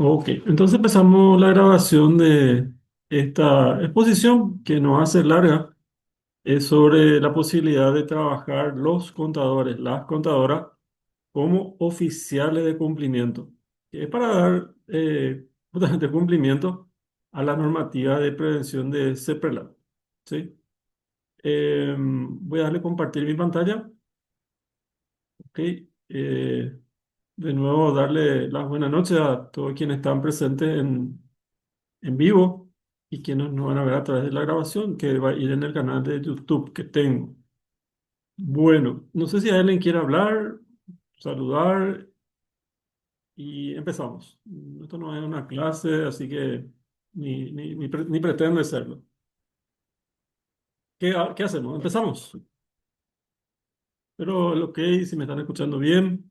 Ok, entonces empezamos la grabación de esta exposición que nos hace larga. Es sobre la posibilidad de trabajar los contadores, las contadoras, como oficiales de cumplimiento. Que es para dar justamente cumplimiento a la normativa de prevención de CEPRELAT. ¿Sí? Voy a darle compartir mi pantalla. Ok. De nuevo, darle las buenas noches a todos quienes están presentes en vivo y quienes nos van a ver a través de la grabación que va a ir en el canal de YouTube que tengo. Bueno, no sé si alguien quiere hablar, saludar y empezamos. Esto no es una clase, así que ni pretende serlo. ¿Qué hacemos? Empezamos. Pero ok, si me están escuchando bien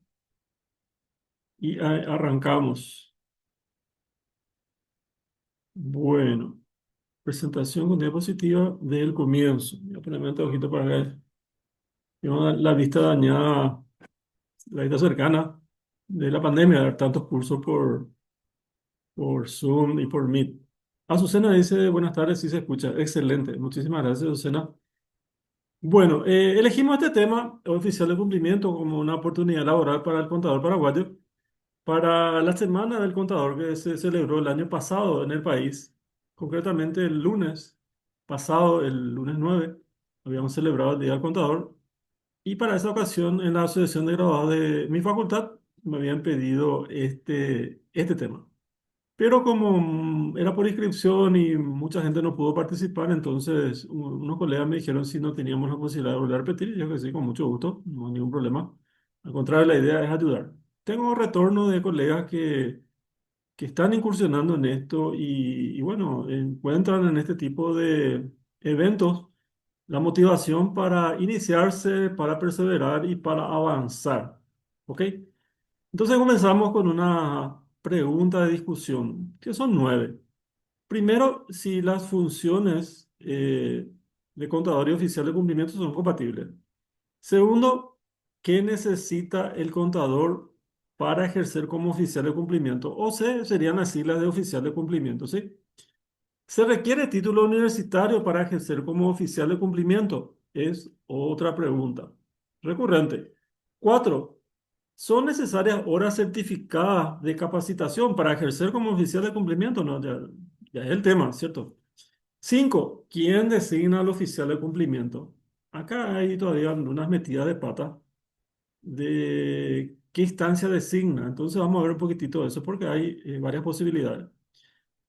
y arrancamos. Bueno, presentación con diapositiva del comienzo. Voy a ponerme ojito para ver. Tengo la vista dañada, la vista cercana de la pandemia, dar tantos cursos por Zoom y por Meet. Azucena dice, buenas tardes, sí se escucha. Excelente, muchísimas gracias, Azucena. Bueno, elegimos este tema, oficial de cumplimiento, como una oportunidad laboral para el contador paraguayo, para la semana del contador que se celebró el año pasado en el país, concretamente el lunes pasado, el lunes 9 habíamos celebrado el Día del Contador. Y para esa ocasión, en la asociación de graduados de mi facultad, me habían pedido este tema. Pero como era por inscripción y mucha gente no pudo participar, entonces unos colegas me dijeron si no teníamos la posibilidad de volver a repetir. Y yo que sí, con mucho gusto, no hay ningún problema. Al contrario, la idea es ayudar. Tengo retorno de colegas que están incursionando en esto y bueno, encuentran en este tipo de eventos la motivación para iniciarse, para perseverar y para avanzar. ¿Ok? Entonces comenzamos con una pregunta de discusión, que son 9. Primero, si las funciones de contador y oficial de cumplimiento son compatibles. Segundo, ¿qué necesita el contador para ejercer como oficial de cumplimiento? O sea, serían las siglas de oficial de cumplimiento, ¿sí? ¿Se requiere título universitario para ejercer como oficial de cumplimiento? Es otra pregunta recurrente. 4. ¿Son necesarias horas certificadas de capacitación para ejercer como oficial de cumplimiento? No, ya es el tema, ¿cierto? 5. ¿Quién designa al oficial de cumplimiento? Acá hay todavía unas metidas de pata de qué instancia designa. Entonces vamos a ver un poquitito de eso porque hay varias posibilidades.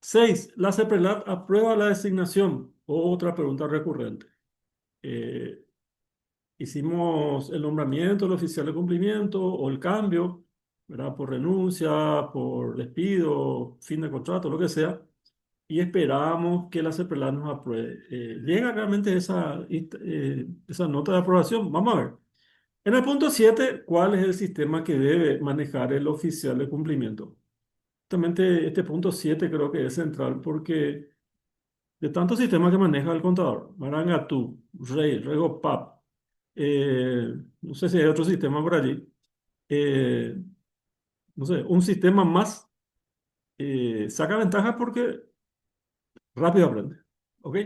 6. ¿La CEPRELAT aprueba la designación? Otra pregunta recurrente. Eh, Hicimos el nombramiento del oficial de cumplimiento o el cambio, ¿verdad? Por renuncia, por despido, fin de contrato, lo que sea, y esperamos que la CEPRELAT nos apruebe. ¿Llega realmente esa nota de aprobación? Vamos a ver. En el punto 7, ¿cuál es el sistema que debe manejar el oficial de cumplimiento? Justamente este punto 7 creo que es central porque de tantos sistemas que maneja el contador, Marangatú, Rey, RegoPap, no sé si hay otro sistema por allí, eh, no sé, un sistema más saca ventaja porque rápido aprende. ¿Ok?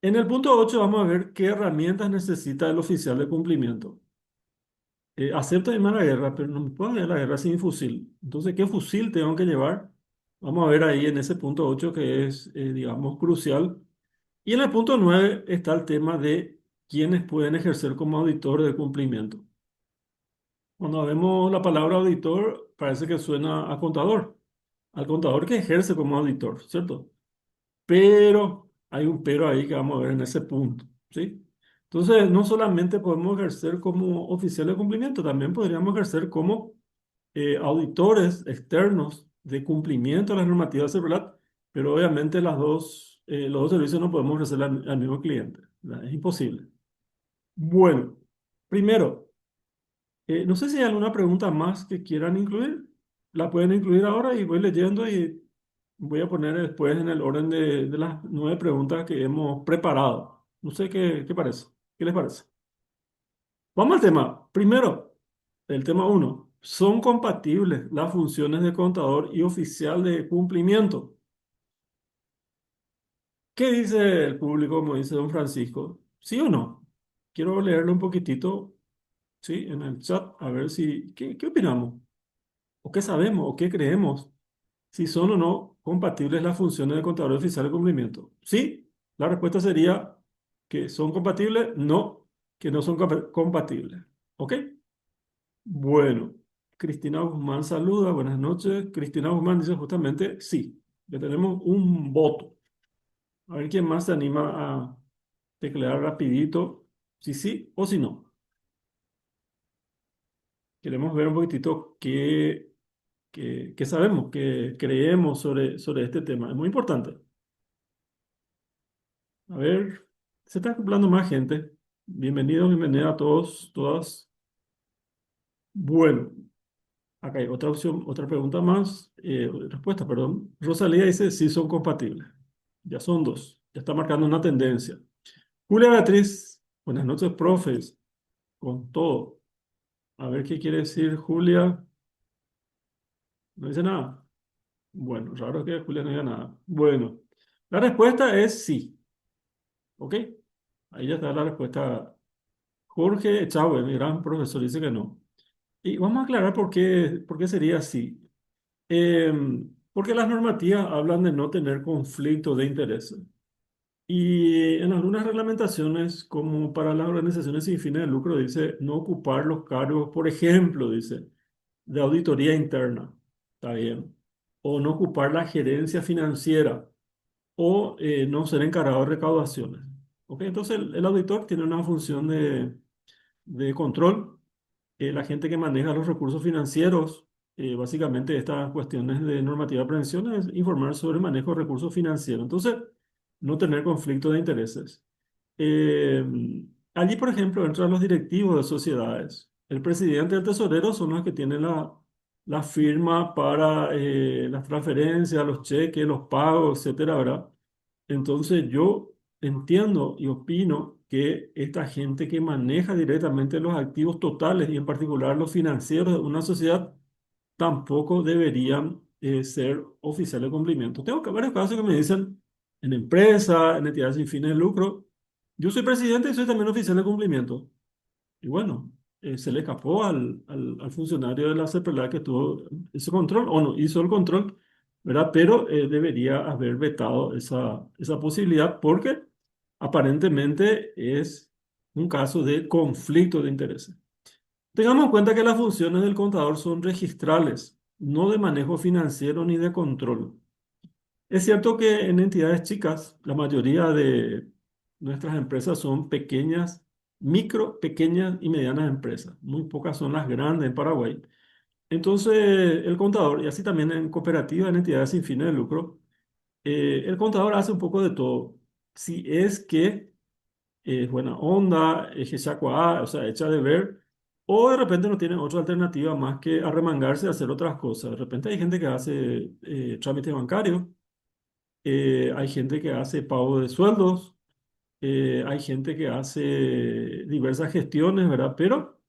En el punto 8 vamos a ver qué herramientas necesita el oficial de cumplimiento. Acepto irme a la guerra, pero no me puedo ir a la guerra sin fusil. Entonces, ¿qué fusil tengo que llevar? Vamos a ver ahí en ese punto 8 que es, digamos, crucial. Y en el punto 9 está el tema de quiénes pueden ejercer como auditor de cumplimiento. Cuando vemos la palabra auditor, parece que suena a contador, al contador que ejerce como auditor, ¿cierto? Pero hay un pero ahí que vamos a ver en ese punto, ¿sí? Entonces, no solamente podemos ejercer como oficial de cumplimiento, también podríamos ejercer como auditores externos de cumplimiento de las normativas de seguridad, pero obviamente los dos servicios no podemos ofrecer al mismo cliente, ¿verdad? Es imposible. Bueno, primero, no sé si hay alguna pregunta más que quieran incluir. La pueden incluir ahora y voy leyendo y voy a poner después en el orden de las 9 preguntas que hemos preparado. No sé qué parece. ¿Qué les parece? Vamos al tema. Primero, el tema 1. ¿Son compatibles las funciones de contador y oficial de cumplimiento? ¿Qué dice el público, como dice don Francisco? ¿Sí o no? Quiero leerlo un poquitito, ¿sí? En el chat, a ver si, ¿qué opinamos? ¿O qué sabemos? ¿O qué creemos? Si son o no compatibles las funciones de contador y oficial de cumplimiento. Sí, la respuesta sería que son compatibles, no, que no son compatibles. ¿Ok? Bueno, Cristina Guzmán saluda, buenas noches. Cristina Guzmán dice justamente sí, ya tenemos un voto. A ver quién más se anima a teclear rapidito, si sí o si no. Queremos ver un poquitito qué sabemos, qué creemos sobre este tema. Es muy importante. A ver, se está acoplando más gente. Bienvenidos, bienvenida a todos, todas. Bueno, acá hay otra opción, otra pregunta más, respuesta, perdón. Rosalía dice sí son compatibles. Ya son dos, ya está marcando una tendencia. Julia Beatriz, buenas noches, profes, con todo. A ver qué quiere decir Julia. No dice nada. Bueno, raro que Julia no diga nada. Bueno, la respuesta es sí. ¿Ok? Ahí ya está la respuesta. Jorge Echagüe, mi gran profesor, dice que no. Y vamos a aclarar por qué sería así. Eh, Porque las normativas hablan de no tener conflicto de intereses. Y en algunas reglamentaciones, como para las organizaciones sin fines de lucro, dice no ocupar los cargos, por ejemplo, dice, de auditoría interna. Está bien. O no ocupar la gerencia financiera. O no ser encargado de recaudaciones. ¿Ok? Entonces el auditor tiene una función de control. La gente que maneja los recursos financieros, básicamente estas cuestiones de normativa de prevención es informar sobre el manejo de recursos financieros. Entonces, no tener conflicto de intereses. Eh, Allí, por ejemplo, entran los directivos de sociedades. El presidente y el tesorero son los que tienen la firma para las transferencias, los cheques, los pagos, etcétera, ¿verdad? Entonces, yo entiendo y opino que esta gente que maneja directamente los activos totales y en particular los financieros de una sociedad tampoco deberían ser oficiales de cumplimiento. Tengo varios casos que me dicen en empresas, en entidades sin fines de lucro, yo soy presidente y soy también oficial de cumplimiento. Y bueno, se le escapó al funcionario de la CEPRLA que tuvo ese control, o no hizo el control, ¿verdad? Pero debería haber vetado esa posibilidad porque aparentemente es un caso de conflicto de intereses. Tengamos en cuenta que las funciones del contador son registrales, no de manejo financiero ni de control. Es cierto que en entidades chicas, la mayoría de nuestras empresas son pequeñas, micro, pequeñas y medianas empresas. Muy pocas son las grandes en Paraguay. Entonces, el contador, y así también en cooperativas, en entidades sin fines de lucro, el contador hace un poco de todo. Si es que es buena onda, es que o sea, echa de ver, o de repente no tienen otra alternativa más que arremangarse a hacer otras cosas. De repente hay gente que hace trámites bancarios, hay gente que hace pago de sueldos, hay gente que hace diversas gestiones, ¿verdad? Pero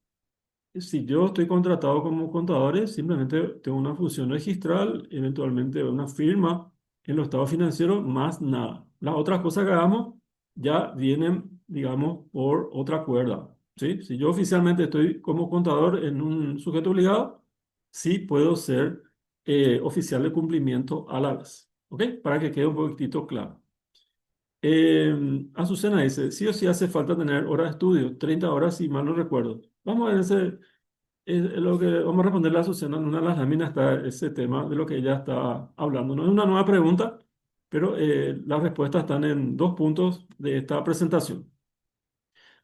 si yo estoy contratado como contador, simplemente tengo una función registral, eventualmente una firma en los estados financieros, más nada. Las otras cosas que hagamos ya vienen, digamos, por otra cuerda, ¿sí? Si yo oficialmente estoy como contador en un sujeto obligado, sí puedo ser oficial de cumplimiento a la vez, ¿ok? Para que quede un poquitito claro. Azucena dice, sí o sí hace falta tener horas de estudio, 30 horas si mal no recuerdo. Vamos a ver lo que vamos a responderle a Azucena. En una de las láminas está ese tema de lo que ella está hablando. No es una nueva pregunta, pero las respuestas están en dos puntos de esta presentación.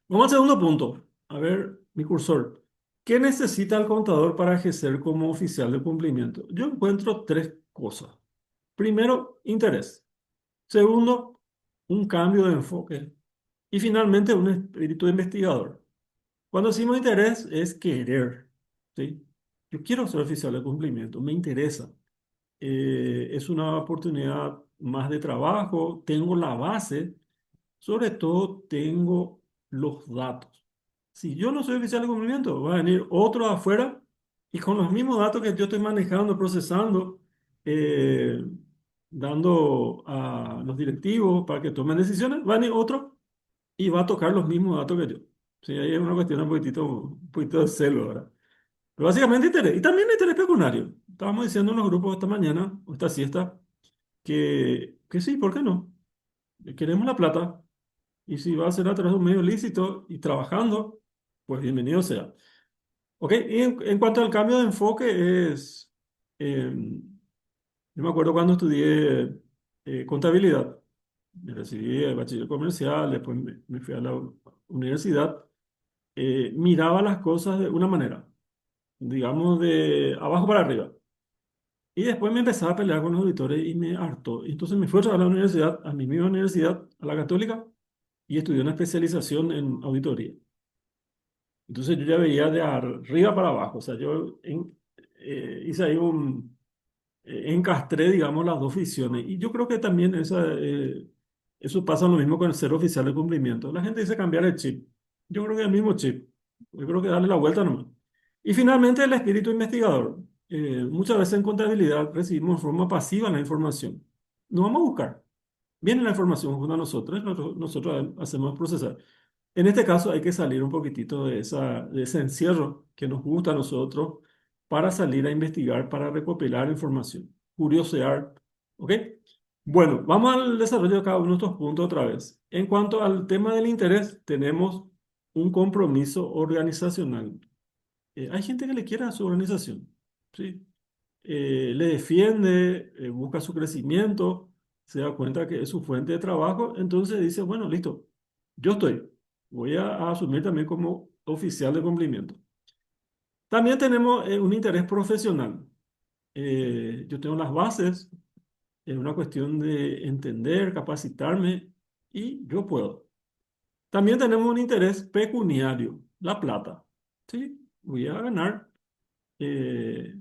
Vamos al segundo punto. A ver, mi cursor. ¿Qué necesita el contador para ejercer como oficial de cumplimiento? Yo encuentro tres cosas. Primero, interés. Segundo, un cambio de enfoque. Y finalmente, un espíritu investigador. Cuando decimos interés, es querer, ¿sí? Yo quiero ser oficial de cumplimiento, me interesa. Es una oportunidad más de trabajo, tengo la base, sobre todo tengo los datos. Si yo no soy oficial de cumplimiento, va a venir otro de afuera Y con los mismos datos que yo estoy manejando, procesando, eh, dando a los directivos para que tomen decisiones, va a venir otro y va a tocar los mismos datos que yo. Sí, ahí es una cuestión un poquito de celo, ¿verdad? Pero básicamente interés. Y también interés pecuniario. Estábamos diciendo en los grupos esta mañana, o esta siesta, que sí, ¿por qué no? Queremos la plata. Y si va a ser a través de un medio lícito y trabajando, pues bienvenido sea. Ok, y en cuanto al cambio de enfoque es, yo me acuerdo cuando estudié contabilidad, me recibí de bachiller comercial, después me fui a la universidad, miraba las cosas de una manera, digamos de abajo para arriba. Y después me empezaba a pelear con los auditores y me hartó. Y entonces me fui a la universidad, a mi misma universidad, a la Católica, y estudié una especialización en auditoría. Entonces yo ya veía de arriba para abajo, o sea, hice ahí encastré, digamos, las dos visiones. Y yo creo que también eso pasa lo mismo con el ser oficial de cumplimiento. La gente dice cambiar el chip. Yo creo que es el mismo chip. Yo creo que darle la vuelta nomás. Y finalmente el espíritu investigador. Muchas veces en contabilidad recibimos de forma pasiva la información. No vamos a buscar. Viene la información junto a nosotros, nosotros hacemos procesar. En este caso hay que salir un poquitito de ese encierro que nos gusta a nosotros para salir a investigar, para recopilar información, curiosear, ¿ok? Bueno, vamos al desarrollo de cada uno de estos puntos otra vez. En cuanto al tema del interés, tenemos un compromiso organizacional. Hay gente que le quiere a su organización, ¿sí? Le defiende, busca su crecimiento, se da cuenta que es su fuente de trabajo, entonces dice, bueno, listo, yo estoy, voy a asumir también como oficial de cumplimiento. También tenemos un interés profesional. Yo tengo las bases, es una cuestión de entender, capacitarme y yo puedo. También tenemos un interés pecuniario, la plata. ¿Sí? Voy a ganar. eh,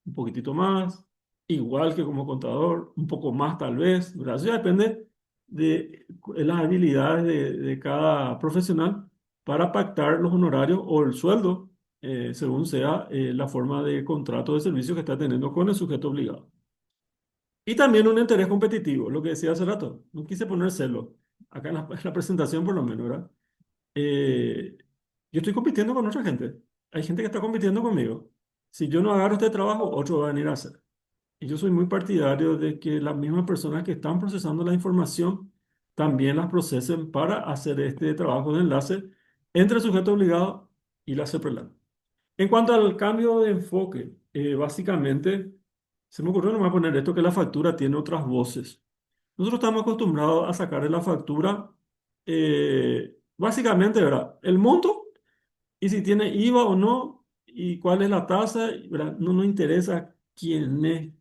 un poquitito más, igual que como contador, un poco más tal vez, ¿verdad? Eso ya depende de las habilidades de cada profesional para pactar los honorarios o el sueldo, según sea la forma de contrato de servicio que está teniendo con el sujeto obligado. Y también un interés competitivo, lo que decía hace rato, no quise poner celo, acá en en la presentación por lo menos, ¿verdad? Eh, yo estoy compitiendo con otra gente, hay gente que está compitiendo conmigo. Si yo no agarro este trabajo, otro va a venir a hacer. Y yo soy muy partidario de que las mismas personas que están procesando la información también las procesen para hacer este trabajo de enlace entre el sujeto obligado y la CEPRELAN. En cuanto al cambio de enfoque, básicamente se me ocurrió nomás poner esto que la factura tiene otras voces. Nosotros estamos acostumbrados a sacar de la factura, básicamente, ¿verdad? El monto y si tiene IVA o no y cuál es la tasa, ¿verdad? No nos interesa quién es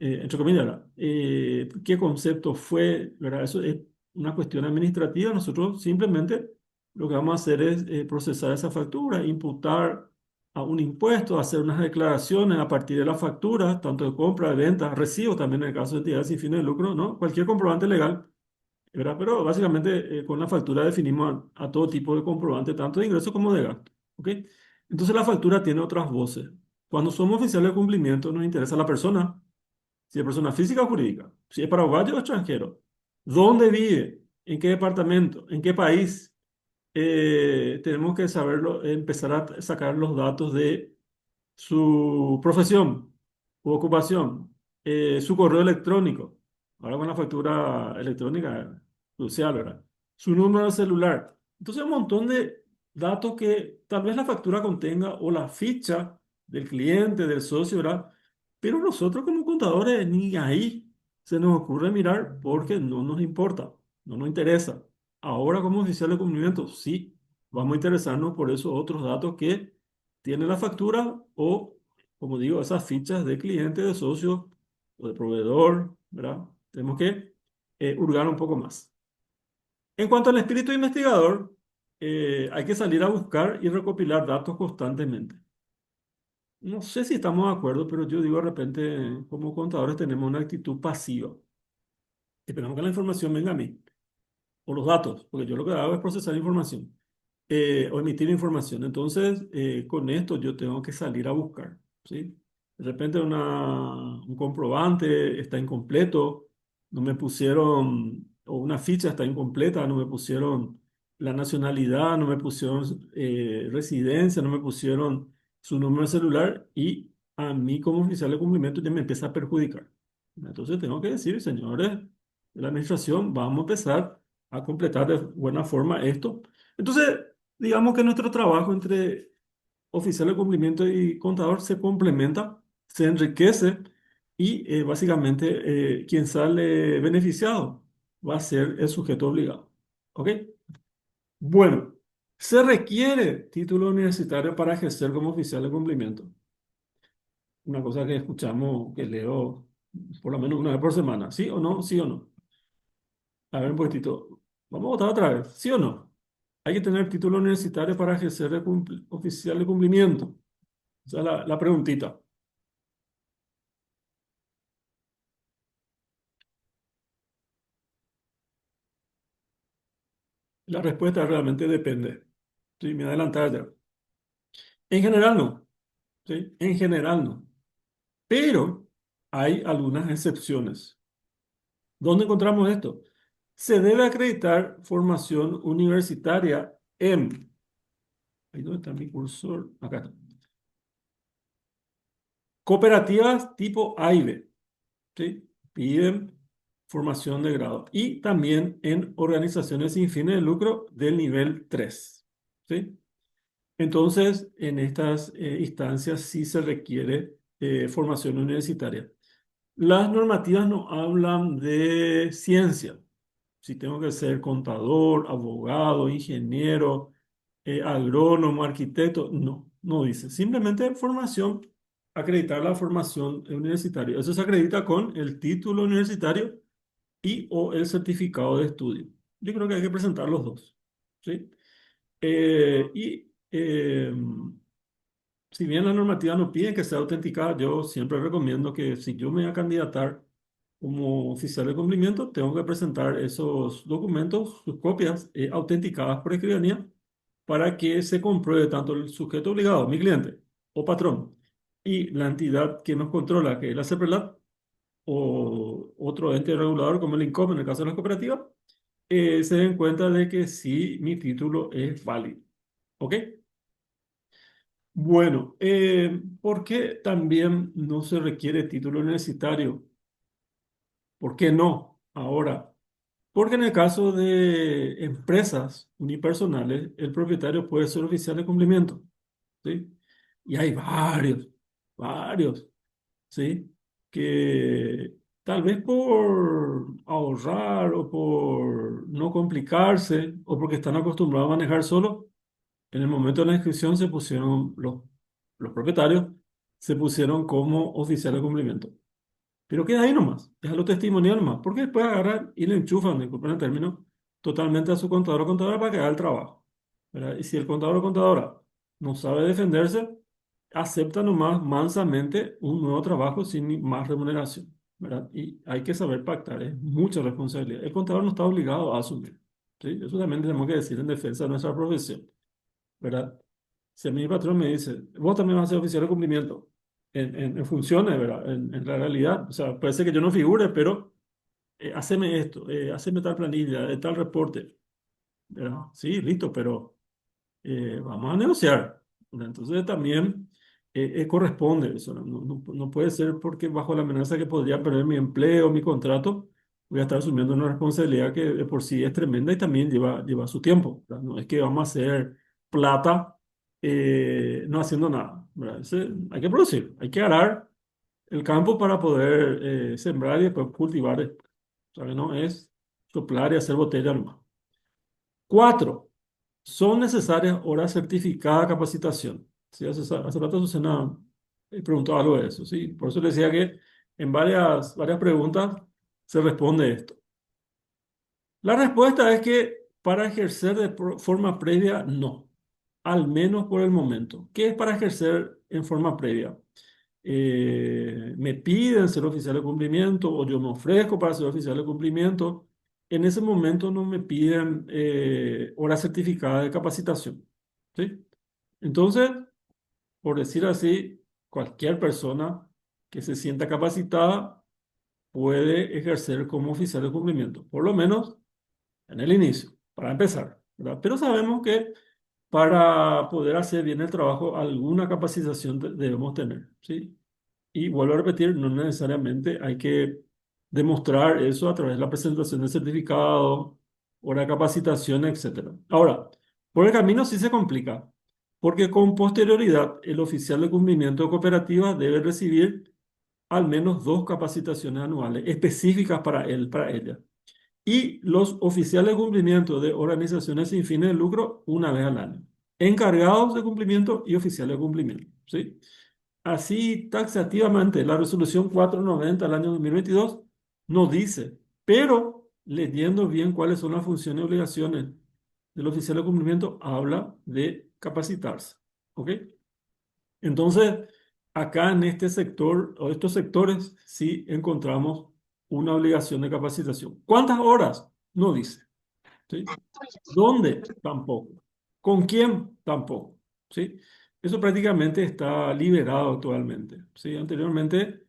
entre comillas, ¿verdad? ¿Qué concepto fue? ¿Verdad? Eso es una cuestión administrativa. Nosotros simplemente lo que vamos a hacer es procesar esa factura, imputar a un impuesto, hacer unas declaraciones a partir de la factura, tanto de compra, de venta, recibo también en el caso de entidades sin fines de lucro, ¿no? Cualquier comprobante legal, ¿verdad? Pero básicamente con la factura definimos a todo tipo de comprobante, tanto de ingresos como de gasto, ¿ok? Entonces la factura tiene otras voces. Cuando somos oficiales de cumplimiento, nos interesa la persona, si es persona física o jurídica, si es paraguayo o extranjero, dónde vive, en qué departamento, en qué país. Tenemos que saberlo, empezar a sacar los datos de su profesión, su ocupación, su correo electrónico, ahora con la factura electrónica crucial, ¿verdad? Su número de celular. Entonces, un montón de datos que tal vez la factura contenga o la ficha del cliente, del socio, ¿verdad? Pero nosotros como contadores ni ahí se nos ocurre mirar porque no nos importa, no nos interesa. Ahora como oficial de cumplimiento, sí, vamos a interesarnos por esos otros datos que tiene la factura o, como digo, esas fichas de cliente, de socio o de proveedor, ¿verdad? Tenemos que hurgar un poco más. En cuanto al espíritu investigador, hay que salir a buscar y recopilar datos constantemente. No sé si estamos de acuerdo, pero yo digo de repente, como contadores tenemos una actitud pasiva. Esperamos que la información venga a mí, o los datos, porque yo lo que hago es procesar información. o emitir información. Entonces, con esto yo tengo que salir a buscar, ¿sí? De repente un comprobante está incompleto, no me pusieron, o una ficha está incompleta, no me pusieron la nacionalidad, no me pusieron residencia, no me pusieron su número de celular y a mí como oficial de cumplimiento ya me empieza a perjudicar. Entonces tengo que decir, señores de la administración, vamos a empezar a completar de buena forma esto. Entonces, digamos que nuestro trabajo entre oficial de cumplimiento y contador se complementa, se enriquece y básicamente quien sale beneficiado va a ser el sujeto obligado. ¿Ok? Bueno, se requiere título universitario para ejercer como oficial de cumplimiento. Una cosa que escuchamos, que leo por lo menos una vez por semana. ¿Sí o no? ¿Sí o no? A ver un poquitito. Vamos a votar otra vez. ¿Sí o no? Hay que tener título universitario para ejercer de oficial de cumplimiento. Esa es la preguntita. La respuesta realmente depende. Sí, me adelantar ya. En general no. ¿Sí? En general no. Pero hay algunas excepciones. ¿Dónde encontramos esto? Se debe acreditar formación universitaria en... Ahí dónde está mi cursor. Acá está. Cooperativas tipo A y B. ¿Sí? Piden formación de grado. Y también en organizaciones sin fines de lucro del nivel 3. ¿Sí? Entonces, en estas instancias sí se requiere formación universitaria. Las normativas no hablan de ciencia. Si tengo que ser contador, abogado, ingeniero, agrónomo, arquitecto, no, no dice. Simplemente formación, acreditar la formación universitaria. Eso se acredita con el título universitario y o el certificado de estudio. Yo creo que hay que presentar los dos. ¿Sí? Y si bien la normativa no pide que sea autenticada, yo siempre recomiendo que si yo me voy a candidatar como oficial de cumplimiento, tengo que presentar esos documentos, sus copias autenticadas por escribanía, para que se compruebe tanto el sujeto obligado, mi cliente o patrón, y la entidad que nos controla, que es la CEPRELAT, o otro ente regulador como el INCOM en el caso de las cooperativas, se den cuenta de que sí, mi título es válido. ¿Ok? Bueno, ¿por qué también no se requiere título universitario? ¿Por qué no ahora? Porque en el caso de empresas unipersonales, el propietario puede ser oficial de cumplimiento, ¿sí? Y hay varios, ¿sí? Que tal vez por ahorrar o por no complicarse o porque están acostumbrados a manejar solo, en el momento de la inscripción se pusieron los propietarios, se pusieron como oficial de cumplimiento. Pero queda ahí nomás, déjalo testimonial nomás, porque después agarran y le enchufan, disculpen el término, totalmente a su contador o contadora para que haga el trabajo, ¿verdad? Y si el contador o contadora no sabe defenderse, acepta nomás mansamente un nuevo trabajo sin ni más remuneración, ¿verdad? Y hay que saber pactar, es mucha responsabilidad. El contador no está obligado a asumir, ¿sí? Eso también tenemos que decir en defensa de nuestra profesión, ¿verdad? Si a mi patrón me dice, vos también vas a ser oficial de cumplimiento en funciones, ¿verdad? En la realidad, o sea, puede ser que yo no figure, pero haceme esto, haceme tal planilla, tal reporte, ¿verdad? Sí, listo, pero vamos a negociar, ¿verdad? Entonces también corresponde eso, no puede ser porque bajo la amenaza que podría perder mi empleo, mi contrato, voy a estar asumiendo una responsabilidad que de por sí es tremenda y también lleva su tiempo, ¿verdad? No es que vamos a hacer plata no haciendo nada, ¿verdad? Hay que producir, hay que arar el campo para poder sembrar y después cultivar, ¿sabes? No es soplar y hacer botella nomás. Cuatro, son necesarias horas certificadas de capacitación. Sí, hace rato Susana preguntó algo de eso, ¿sí? Por eso le decía que en varias preguntas se responde esto. La respuesta es que para ejercer de forma previa, no, al menos por el momento. ¿Qué es para ejercer en forma previa? Me piden ser oficial de cumplimiento o yo me ofrezco para ser oficial de cumplimiento. En ese momento no me piden hora certificada de capacitación. ¿sí? Entonces, por decir así, cualquier persona que se sienta capacitada puede ejercer como oficial de cumplimiento, por lo menos en el inicio, para empezar, ¿verdad? Pero sabemos que para poder hacer bien el trabajo, alguna capacitación debemos tener, ¿sí? Y vuelvo a repetir, no necesariamente hay que demostrar eso a través de la presentación de certificado o la capacitación, etcétera. Ahora, por el camino sí se complica, porque con posterioridad el oficial de cumplimiento de cooperativa debe recibir al menos 2 capacitaciones anuales específicas para él, para ella. Y los oficiales de cumplimiento de organizaciones sin fines de lucro una vez al año. Encargados de cumplimiento y oficiales de cumplimiento, ¿sí? Así taxativamente, la resolución 490 del año 2022 no dice, pero leyendo bien cuáles son las funciones y obligaciones del oficial de cumplimiento, habla de capacitarse. ¿Ok? Entonces, acá en este sector o estos sectores sí encontramos una obligación de capacitación. ¿Cuántas horas? No dice. ¿Sí? ¿Dónde? Tampoco. ¿Con quién? Tampoco. ¿Sí? Eso prácticamente está liberado actualmente. ¿Sí? Anteriormente,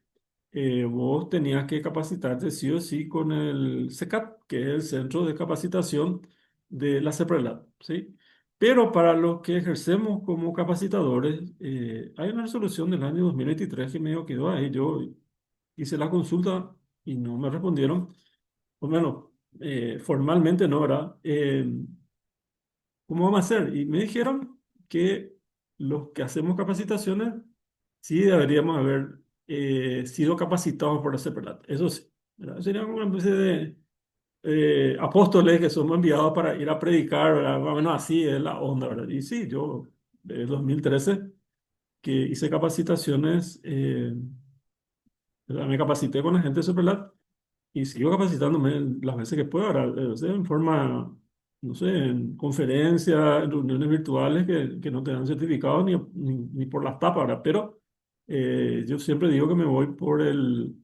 vos tenías que capacitarte sí o sí con el CECAP, que es el Centro de Capacitación de la CEPRELAT. ¿Sí? Pero para los que ejercemos como capacitadores, hay una resolución del año 2023 que medio quedó ahí. Yo hice la consulta y no me respondieron. Pues bueno, formalmente no, ¿verdad? ¿Cómo vamos a hacer? Y me dijeron que los que hacemos capacitaciones sí deberíamos haber sido capacitados por la CEPRLAT. Eso sí, ¿verdad? Sería como una especie de apóstoles que somos enviados para ir a predicar, ¿verdad? Más o menos así es la onda, ¿verdad? Y sí, yo desde 2013 que hice capacitaciones, ¿verdad? Me capacité con la gente de CEPRLAT y sigo capacitándome las veces que puedo, ahora, o sea, en forma, no sé, en conferencias, en reuniones virtuales que no te dan certificado ni por las tapas, ¿verdad? Pero yo siempre digo que me voy por el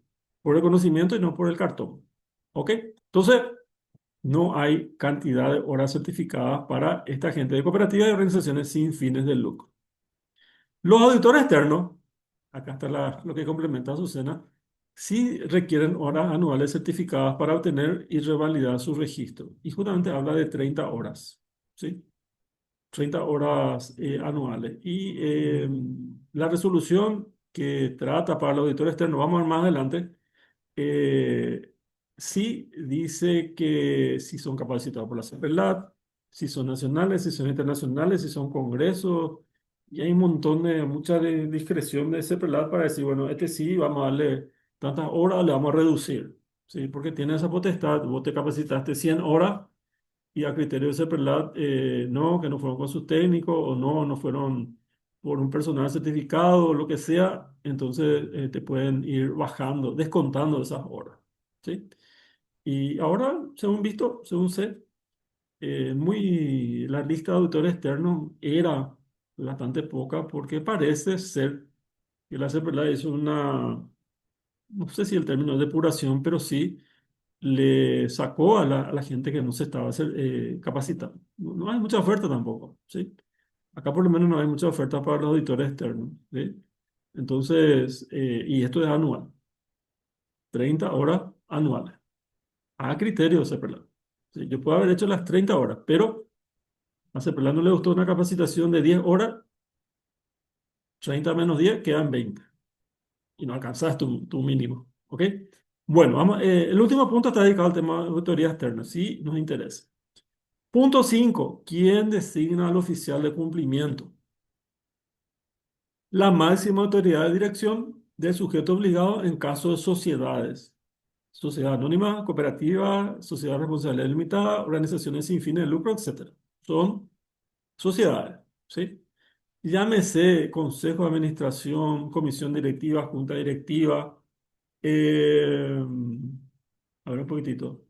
conocimiento y no por el cartón. ¿Ok? Entonces, no hay cantidad de horas certificadas para esta gente de cooperativas y organizaciones sin fines de lucro. Los auditores externos, acá está lo que complementa a Azucena, sí requieren horas anuales certificadas para obtener y revalidar su registro. Y justamente habla de 30 horas, ¿sí? 30 horas anuales. Y la resolución que trata para el auditor externo, vamos a ver más adelante, eh, sí dice que si son capacitados por la CEPELAT, si son nacionales, si son internacionales, si son congresos, y hay un montón mucha discreción de CEPELAT para decir, bueno, este sí, vamos a darle tantas horas, le vamos a reducir, ¿sí? Porque tiene esa potestad, vos te capacitaste 100 horas y a criterio de CEPELAT, no, que no fueron con sus técnicos o no, no fueron por un personal certificado o lo que sea, entonces te pueden ir bajando, descontando esas horas, ¿sí? Y ahora, según visto, según sé, la lista de auditores externos era bastante poca porque parece ser que la CEPELAT hizo una, no sé si el término es depuración, pero sí le sacó a la gente que no se estaba capacitando. No, no hay mucha oferta tampoco, ¿sí? Acá por lo menos no hay mucha oferta para los auditores externos, ¿sí? Entonces, y esto es anual, 30 horas anuales, a criterio de CEPRLAT. Sí, yo puedo haber hecho las 30 horas, pero a CEPRLAT no le gustó una capacitación de 10 horas, 30 menos 10 quedan 20 y no alcanzas tu mínimo, ¿ok? Bueno, vamos, el último punto está dedicado al tema de auditoría externa, sí nos interesa. Punto 5. ¿Quién designa al oficial de cumplimiento? La máxima autoridad de dirección del sujeto obligado en caso de sociedades. Sociedad anónima, cooperativa, sociedad de responsabilidad limitada, organizaciones sin fines de lucro, etcétera. Son sociedades, ¿sí? Llámese consejo de administración, comisión directiva, junta directiva. eh, a ver un poquitito.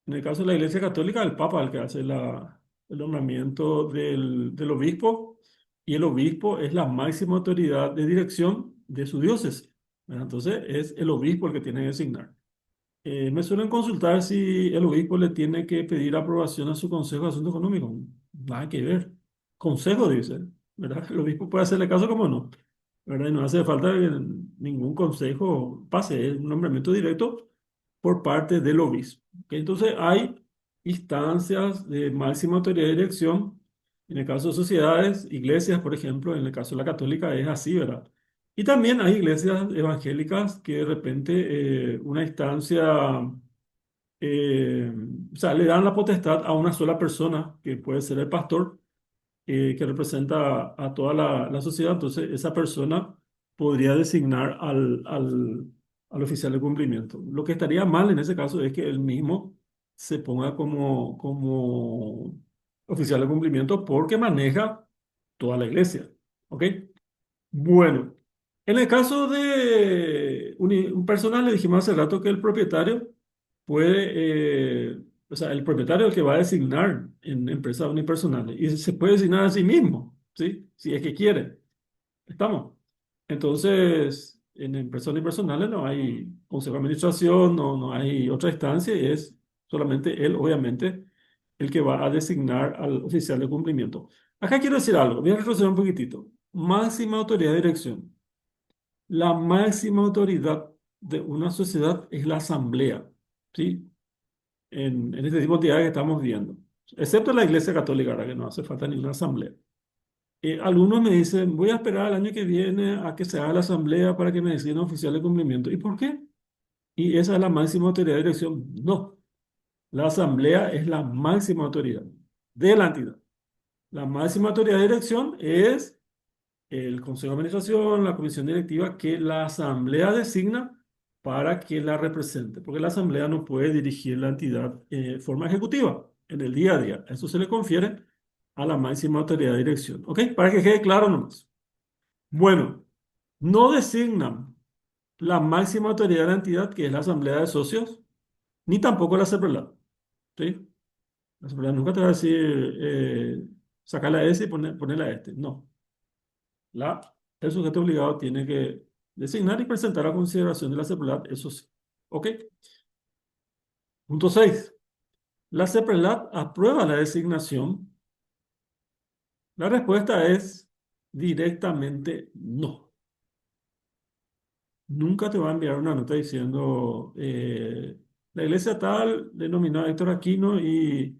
En el caso de la Iglesia Católica, el Papa es el que hace el nombramiento del obispo y el obispo es la máxima autoridad de dirección de su diócesis, ¿verdad? Entonces es el obispo el que tiene que designar. Me suelen consultar si el obispo le tiene que pedir aprobación a su Consejo de Asuntos Económicos. Nada que ver. consejo, dice, ¿verdad? El obispo puede hacerle caso como no, ¿verdad? Y no hace falta que ningún consejo pase, es un nombramiento directo por parte del obispo. ¿Ok? Entonces hay instancias de máxima autoridad de dirección, en el caso de sociedades, iglesias, por ejemplo, en el caso de la católica es así, ¿verdad? Y también hay iglesias evangélicas que de repente una instancia, eh, o sea, le dan la potestad a una sola persona, que puede ser el pastor, que representa a toda la sociedad, entonces esa persona podría designar al oficial de cumplimiento. Lo que estaría mal en ese caso es que él mismo se ponga como oficial de cumplimiento porque maneja toda la iglesia. ¿Ok? Bueno, en el caso de un personal, le dijimos hace rato que el propietario puede, o sea, el propietario es el que va a designar en empresas unipersonales y se puede designar a sí mismo, ¿sí? Si es que quiere. ¿Estamos? Entonces, en empresas unipersonales no hay consejo de administración, no hay otra instancia, es solamente él, obviamente, el que va a designar al oficial de cumplimiento. Acá quiero decir algo, voy a retroceder un poquitito. Máxima autoridad de dirección. La máxima autoridad de una sociedad es la asamblea, ¿sí? En este tipo de entidades que estamos viendo, excepto la Iglesia Católica, ahora que no hace falta ninguna asamblea. Algunos me dicen, voy a esperar el año que viene a que se haga la asamblea para que me designen oficial de cumplimiento. ¿Y por qué? ¿Y esa es la máxima autoridad de dirección? No, la asamblea es la máxima autoridad de la entidad. La máxima autoridad de dirección es el consejo de administración, la comisión directiva, que la asamblea designa para que la represente, porque la asamblea no puede dirigir la entidad de forma ejecutiva en el día a día. Eso se le confiere a la máxima autoridad de dirección. ¿Ok? Para que quede claro nomás. Bueno, no designan la máxima autoridad de la entidad, que es la asamblea de socios, ni tampoco la CEPRELAT. ¿Sí? La CEPRELAT nunca te va a decir, sacarla a ese y ponerla a este. No. El sujeto obligado tiene que designar y presentar a consideración de la CEPRELAT, eso sí. ¿Ok? Punto 6. La CEPRELAT aprueba la designación. La respuesta es directamente no. Nunca te va a enviar una nota diciendo, la iglesia tal denominó a Héctor Aquino y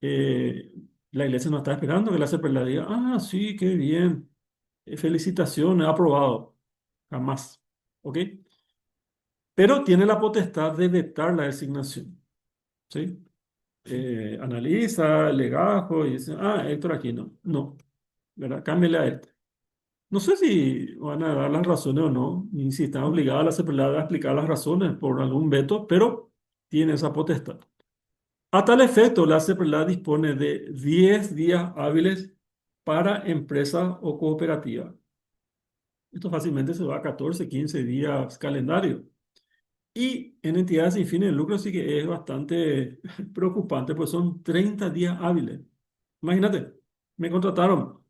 eh, la iglesia no está esperando que la CEPRELAT diga, ah, sí, qué bien, felicitaciones, aprobado. Jamás. ¿Ok? Pero tiene la potestad de vetar la designación, ¿sí? Analiza el legajo y dice, ah, Héctor aquí no, no, ¿verdad? Cámbiale a este. No sé si van a dar las razones o no, ni si están obligadas las CEPRELAT a explicar las razones por algún veto, pero tiene esa potestad. A tal efecto, la CEPRELAT dispone de 10 días hábiles para empresas o cooperativas. Esto fácilmente se va a 14, 15 días calendario. Y en entidades sin fines de lucro sí que es bastante preocupante, pues son 30 días hábiles. Imagínate, me contrataron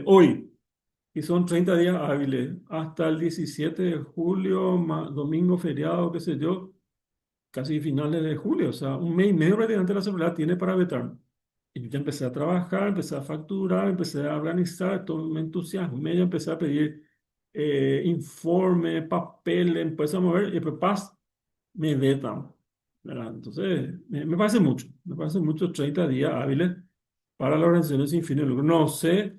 hoy y son 30 días hábiles hasta el 17 de julio, domingo feriado, qué sé yo, casi finales de julio, o sea, un mes y medio prácticamente la seguridad tiene para vetar. Y yo ya empecé a trabajar, empecé a facturar, empecé a organizar, todo me entusiasmé, ya empecé a pedir informe, papel, empecé a mover y después paz, me vetan, ¿verdad? Entonces, me parece mucho 30 días hábiles para las organizaciones sin fines de lucro. No sé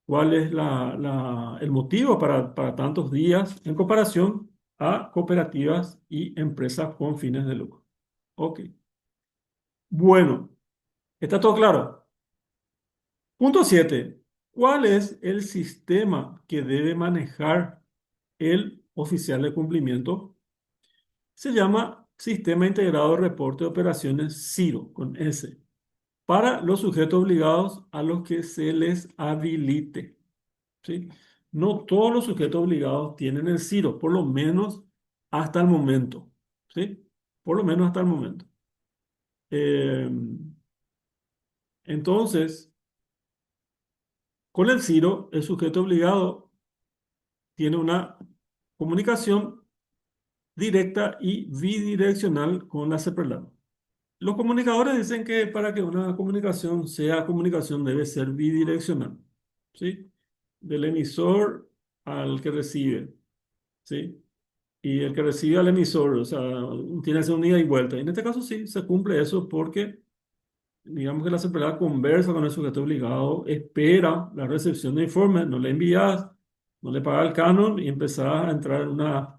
cuál es el motivo para tantos días en comparación a cooperativas y empresas con fines de lucro. Ok. Bueno, ¿está todo claro? Punto 7. ¿Cuál es el sistema que debe manejar el oficial de cumplimiento? Se llama Sistema Integrado de Reporte de Operaciones CIRO, con S, para los sujetos obligados a los que se les habilite. ¿Sí? No todos los sujetos obligados tienen el CIRO, por lo menos hasta el momento. ¿Sí? Por lo menos hasta el momento. Eh, entonces, con el CIRO, el sujeto obligado tiene una comunicación directa y bidireccional con la CEPRELAT. Los comunicadores dicen que para que una comunicación sea comunicación debe ser bidireccional, ¿sí? Del emisor al que recibe, ¿sí? Y el que recibe al emisor, o sea, tiene que ser un ida y vuelta. Y en este caso sí, se cumple eso porque digamos que la asamblea conversa con el sujeto obligado, espera la recepción de informes, no le envías, no le pagas el canon y empezás a entrar en una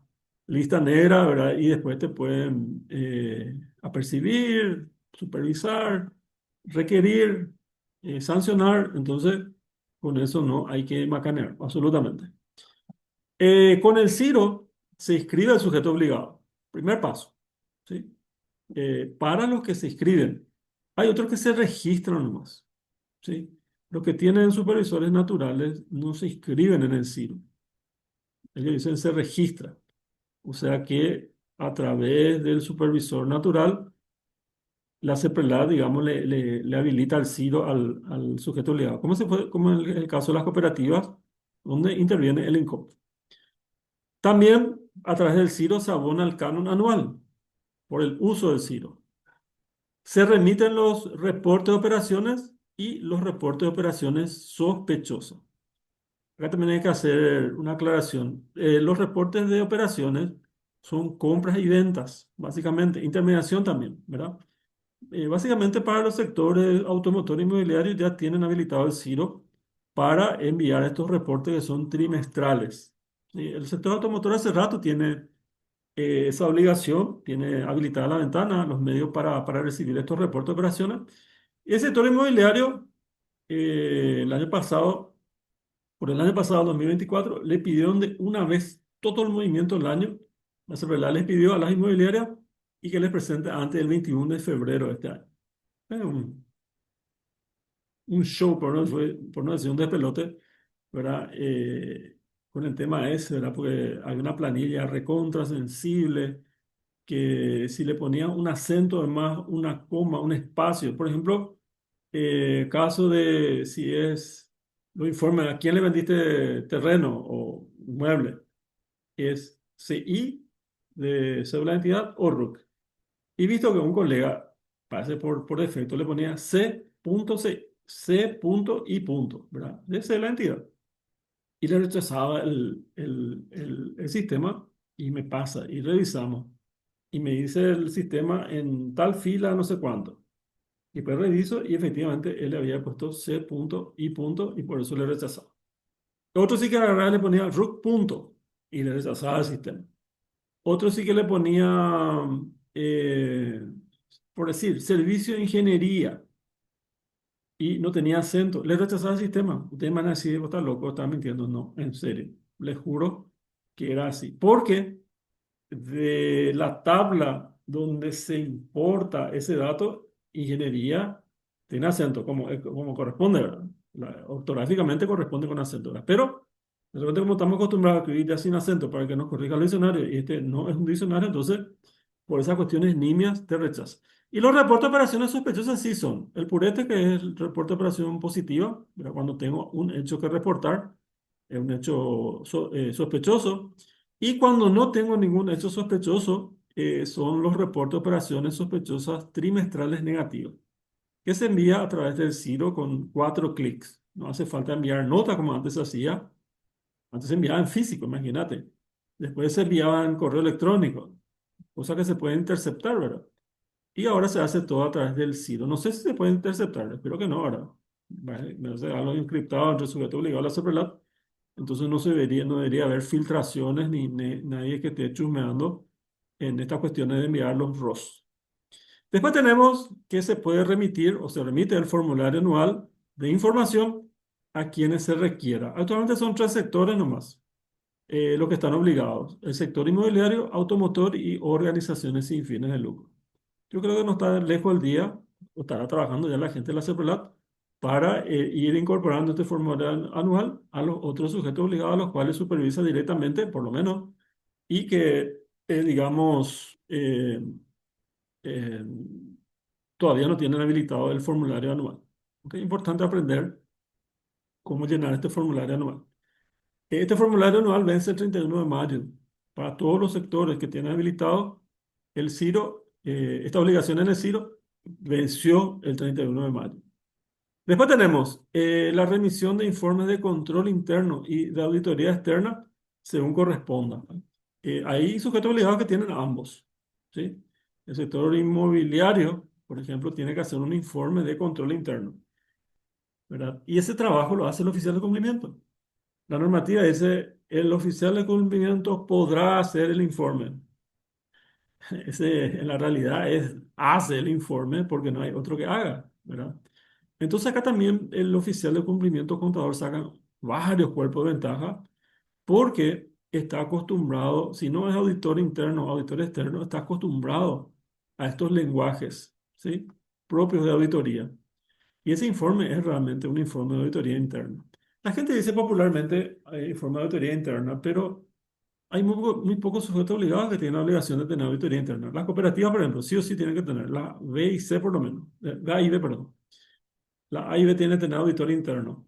lista negra, ¿verdad? Y después te pueden apercibir, supervisar, requerir, sancionar. Entonces, con eso no hay que macanear, absolutamente. Con el CIRO se inscribe el sujeto obligado. Primer paso, ¿sí? Para los que se inscriben. Hay otros que se registran nomás, ¿sí? Los que tienen supervisores naturales no se inscriben en el CIRO. Ellos dicen se registra. O sea que a través del supervisor natural, la CEPRELAD, digamos, le habilita el CIRO al sujeto obligado. Como en el caso de las cooperativas, donde interviene el INCOP. También a través del CIRO se abona el canon anual por el uso del CIRO. Se remiten los reportes de operaciones y los reportes de operaciones sospechosas. Acá también hay que hacer una aclaración. Los reportes de operaciones son compras y ventas, básicamente. Intermediación también, ¿verdad? Básicamente para los sectores automotor e inmobiliario ya tienen habilitado el CIRO para enviar estos reportes que son trimestrales. El sector automotor hace rato tiene esa obligación, tiene habilitada la ventana, los medios para recibir estos reportes de operaciones. Y el sector inmobiliario, el año pasado, por el año pasado, 2024, le pidieron de una vez todo el movimiento del año. La CEPRELAD les pidió a las inmobiliarias y que les presente antes del 21 de febrero de este año. Es un show, por no decir un despelote, ¿verdad? Con el tema ese, ¿verdad? Porque hay una planilla recontra sensible que si le ponía un acento además, una coma, un espacio, por ejemplo, caso de si es, lo informe a quién le vendiste terreno o mueble, es CI de cédula de identidad o RUC. Y visto que un colega, parece por defecto, le ponía C.I. ¿verdad? De cédula de identidad. Y le rechazaba el sistema y me pasa y revisamos y me dice el sistema en tal fila, no sé cuánto. Y pues reviso y efectivamente él le había puesto C.I. Y por eso le rechazaba. Otro sí que agarraba y le ponía RUC punto y le rechazaba el sistema. Otro sí que le ponía, eh, por decir, servicio de ingeniería y no tenía acento. Le rechazaba el sistema. Ustedes me van a decir, vos estás loco, estás mintiendo. No, en serio. Les juro que era así. Porque de la tabla donde se importa ese dato, ingeniería tiene acento, como corresponde, ¿verdad? Ortográficamente corresponde con acento, ¿verdad? Pero, de repente, como estamos acostumbrados a escribir ya sin acento para que nos corrija el diccionario, y este no es un diccionario, entonces, por esas cuestiones nimias, te rechaza. Y los reportes de operaciones sospechosas sí son. El purete, que es el reporte de operación positiva, ¿verdad? Cuando tengo un hecho que reportar, es un hecho sospechoso. Y cuando no tengo ningún hecho sospechoso, son los reportes de operaciones sospechosas trimestrales negativos, que se envía a través del CIRO con 4 clics. No hace falta enviar nota como antes se hacía. Antes se enviaba en físico, imagínate. Después se enviaba en correo electrónico, cosa que se puede interceptar, ¿verdad? Y ahora se hace todo a través del CIRO. No sé si se puede interceptar, espero que no, ¿verdad? Vale, me hace algo encriptado entre sujeto obligado a la CEPRELAT. Entonces no debería haber filtraciones ni nadie que esté chusmeando en estas cuestiones de enviar los ROS. Después tenemos que se puede remitir o se remite el formulario anual de información a quienes se requiera. Actualmente son 3 sectores nomás, los que están obligados. El sector inmobiliario, automotor y organizaciones sin fines de lucro. Yo creo que no está lejos el día, o estará trabajando ya la gente de la CEPRELAT para ir incorporando este formulario anual a los otros sujetos obligados a los cuales supervisa directamente, por lo menos, y que, digamos, eh, todavía no tienen habilitado el formulario anual. ¿Ok? Importante aprender cómo llenar este formulario anual. Este formulario anual vence el 31 de mayo para todos los sectores que tienen habilitado el CIRO, esta obligación en el CIRO. venció el 31 de mayo. Después tenemos la remisión de informes de control interno y de auditoría externa según corresponda. Hay sujetos obligados que tienen ambos, ¿sí? El sector inmobiliario, por ejemplo, tiene que hacer un informe de control interno, ¿verdad? Y ese trabajo lo hace el oficial de cumplimiento. La normativa dice, el oficial de cumplimiento podrá hacer el informe. Ese, en la realidad es, hace el informe porque no hay otro que haga, ¿verdad? Entonces acá también el oficial de cumplimiento contador saca varios cuerpos de ventaja porque está acostumbrado, si no es auditor interno o auditor externo, está acostumbrado a estos lenguajes, ¿sí? Propios de auditoría. Y ese informe es realmente un informe de auditoría interna. La gente dice popularmente informe de auditoría interna, pero hay muy pocos sujetos obligados que tienen la obligación de tener auditoría interna. Las cooperativas, por ejemplo, sí o sí tienen que tener, la B y C por lo menos, la A y B, perdón. La A y B tienen que tener auditor interno.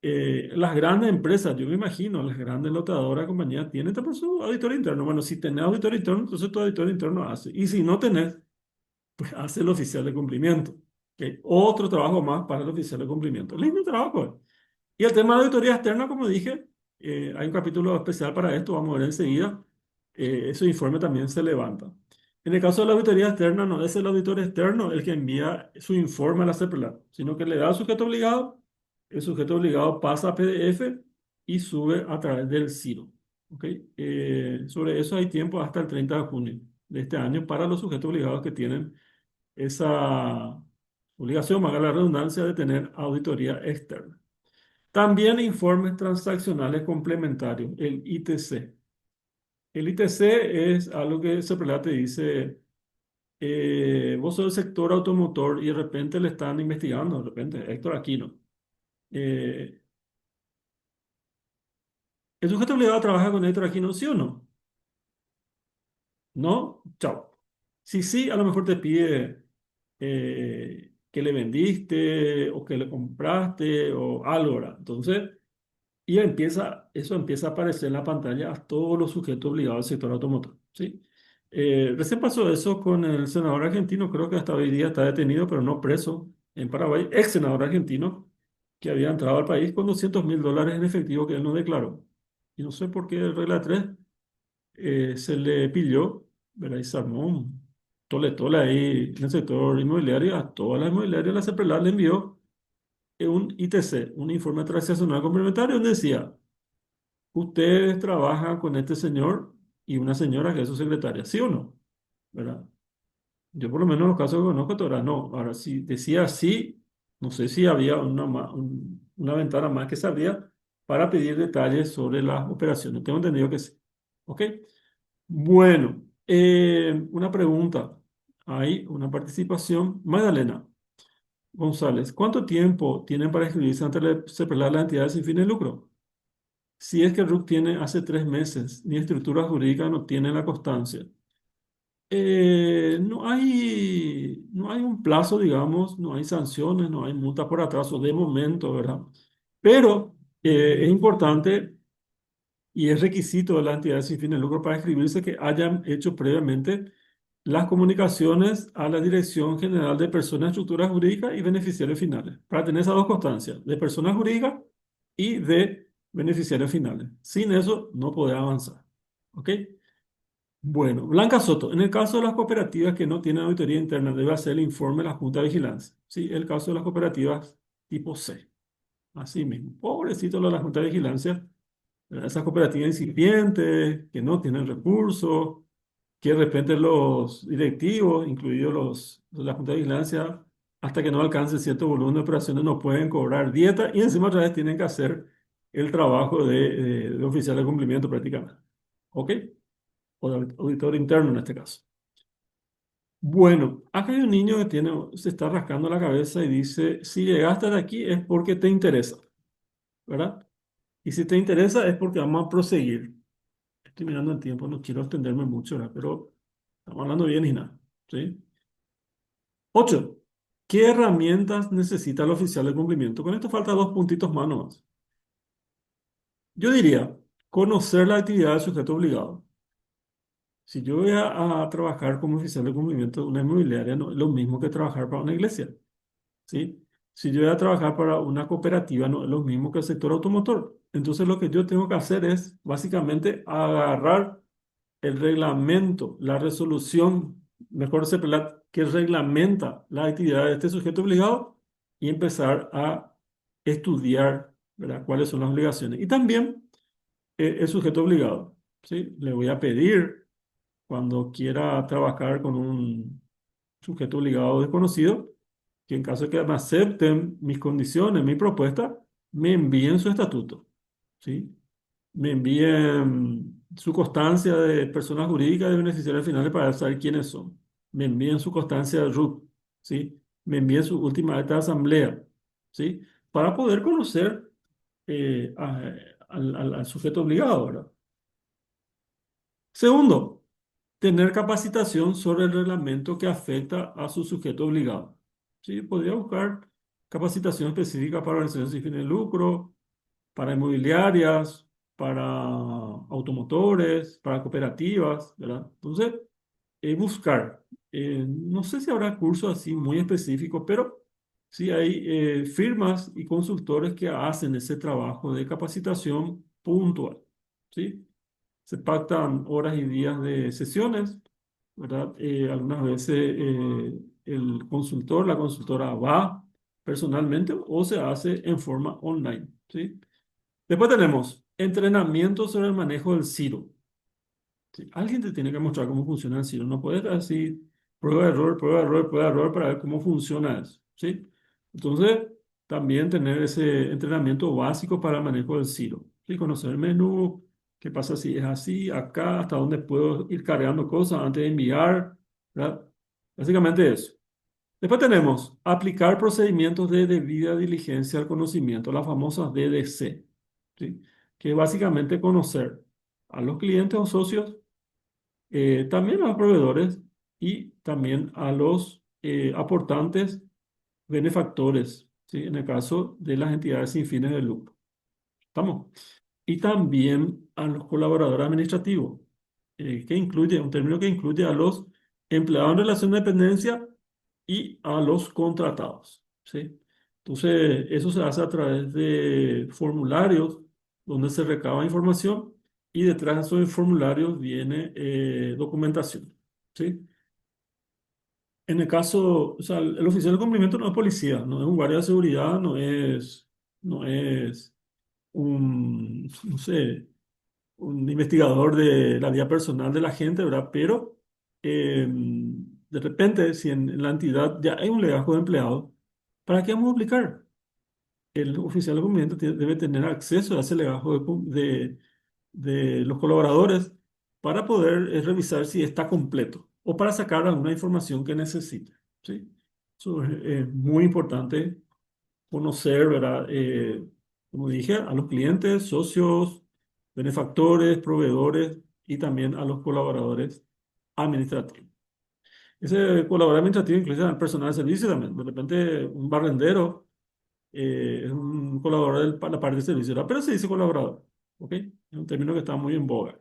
Las grandes empresas, yo me imagino, las grandes lotadoras, compañías, tienen también su auditor interno. Bueno, si tenés auditor interno, entonces tu auditor interno hace. Y si no tenés, pues hace el oficial de cumplimiento. ¿Ok? Otro trabajo más para el oficial de cumplimiento. Lindo trabajo. Y el tema de auditoría externa, como dije, hay un capítulo especial para esto, vamos a ver enseguida. Ese informe también se levanta. En el caso de la auditoría externa, no es el auditor externo el que envía su informe a la CEPRLAT, sino que le da al sujeto obligado, el sujeto obligado pasa a PDF y sube a través del CIRO. ¿Ok? Sobre eso hay tiempo hasta el 30 de junio de este año para los sujetos obligados que tienen esa obligación, valga la redundancia, de tener auditoría externa. También informes transaccionales complementarios, el ITC. El ITC es algo que Seprona te dice, vos sos del sector automotor y de repente le están investigando, de repente, Héctor Aquino. Eh, ¿El sujeto obligado trabaja con Héctor Aquino, sí o no? ¿No? Chao. Si sí, a lo mejor te pide que le vendiste o que le compraste o algo, ¿verdad? Entonces, y eso empieza a aparecer en la pantalla a todos los sujetos obligados al sector automotor, ¿sí? Recién pasó eso con el senador argentino, creo que hasta hoy día está detenido, pero no preso en Paraguay, ex senador argentino, que había entrado al país con $200.000 en efectivo que él no declaró. Y no sé por qué el regla 3 se le pidió, ¿verdad? Y se armó un tole ahí en el sector inmobiliario, a todas las inmobiliarias la CEPRELAT le envió un ITC, un informe transaccional complementario, donde decía, ustedes trabajan con este señor y una señora que es su secretaria, ¿sí o no? ¿Verdad? Yo por lo menos en los casos que conozco, ahora no. Ahora, si decía sí, no sé si había una ventana más que se abría para pedir detalles sobre las operaciones. Tengo entendido que sí. ¿Ok? Bueno, una pregunta. Hay una participación. Magdalena González, ¿cuánto tiempo tienen para inscribirse ante la CEPRELAT las entidades sin fines de lucro? Si es que RUC tiene hace 3 meses, ni estructura jurídica no tiene la constancia. No hay un plazo, digamos, no hay sanciones, no hay multa por atraso de momento, ¿verdad? Pero es importante y es requisito de la entidad sin fines de lucro para inscribirse que hayan hecho previamente las comunicaciones a la Dirección General de Personas, Estructuras Jurídicas y Beneficiarios Finales, para tener esas dos constancias, de personas jurídicas y de beneficiarios finales. Sin eso no podrá avanzar. ¿Ok? Bueno, Blanca Soto, en el caso de las cooperativas que no tienen auditoría interna, debe hacer el informe de la Junta de Vigilancia. Sí, el caso de las cooperativas tipo C. Así mismo. Pobrecito lo de la Junta de Vigilancia, ¿verdad? Esas cooperativas incipientes, que no tienen recursos, que de repente los directivos, incluidos los de la Junta de Vigilancia, hasta que no alcance cierto volumen de operaciones, no pueden cobrar dieta y encima otra vez tienen que hacer el trabajo de oficial de cumplimiento prácticamente. ¿Ok? O de auditor interno en este caso. Bueno, acá hay un niño que se está rascando la cabeza y dice, si llegaste de aquí es porque te interesa, ¿verdad? Y si te interesa es porque vamos a proseguir. Estoy mirando el tiempo, no quiero extenderme mucho, ¿verdad? Pero estamos hablando bien y nada, ¿sí? 8. ¿Qué herramientas necesita el oficial de cumplimiento? Con esto falta dos puntitos más nomás. Yo diría, conocer la actividad del sujeto obligado. Si yo voy a trabajar como oficial de cumplimiento de una inmobiliaria, no es lo mismo que trabajar para una iglesia, ¿sí? Si yo voy a trabajar para una cooperativa, no es lo mismo que el sector automotor. Entonces, lo que yo tengo que hacer es básicamente agarrar el reglamento, la resolución, mejor CEPLAT, que reglamenta la actividad de este sujeto obligado y empezar a estudiar, ¿verdad?, cuáles son las obligaciones. Y también el sujeto obligado, ¿sí? Le voy a pedir cuando quiera trabajar con un sujeto obligado desconocido, que en caso de que me acepten mis condiciones, mi propuesta, me envíen su estatuto, ¿sí? Me envíen su constancia de personas jurídicas de beneficiarios finales para saber quiénes son. Me envíen su constancia de RUT, ¿sí? Me envíen su última acta de asamblea, ¿sí? Para poder conocer al sujeto obligado, ¿verdad? Segundo, tener capacitación sobre el reglamento que afecta a su sujeto obligado. Sí, podría buscar capacitación específica para organizaciones sin fines de lucro, para inmobiliarias, para automotores, para cooperativas, ¿verdad? Entonces, buscar. No sé si habrá cursos así muy específicos, pero sí hay firmas y consultores que hacen ese trabajo de capacitación puntual, ¿sí? Se pactan horas y días de sesiones, ¿verdad? Algunas veces el consultor, la consultora va personalmente o se hace en forma online, ¿sí? Después tenemos entrenamiento sobre el manejo del Ciro. ¿Sí? Alguien te tiene que mostrar cómo funciona el Ciro. No puedes así prueba, error, prueba, error, prueba, error para ver cómo funciona eso, ¿sí? Entonces, también tener ese entrenamiento básico para el manejo del Ciro. ¿Sí? Conocer el menú, qué pasa si es así, acá, hasta dónde puedo ir cargando cosas antes de enviar, ¿verdad? Básicamente eso. Después tenemos aplicar procedimientos de debida diligencia al conocimiento, las famosas DDC, ¿sí? Que es básicamente conocer a los clientes o socios, también a los proveedores y también a los aportantes benefactores, ¿sí? En el caso de las entidades sin fines de lucro. ¿Estamos? Y también a los colaboradores administrativos, que incluye, un término que incluye a los empleados en relación de dependencia y a los contratados, ¿sí? Entonces, eso se hace a través de formularios donde se recaba información y detrás de esos formularios viene documentación, ¿sí? En el caso, o sea, el oficial de cumplimiento no es policía, no es un guardia de seguridad, no es no sé, un investigador de la vida personal de la gente, ¿verdad? Pero de repente, si en la entidad ya hay un legajo de empleados, ¿para qué vamos a aplicar? El oficial de cumplimiento debe tener acceso a ese legajo de los colaboradores para poder revisar si está completo o para sacar alguna información que necesite, ¿sí? Eso es muy importante conocer, ¿verdad? Como dije, a los clientes, socios, benefactores, proveedores y también a los colaboradores administrativos. Ese colaborador administrativo incluye al personal de servicio también. De repente, un barrendero es un colaborador de la parte de servicio, ¿verdad? Pero se dice colaborador, ¿ok? Es un término que está muy en boga.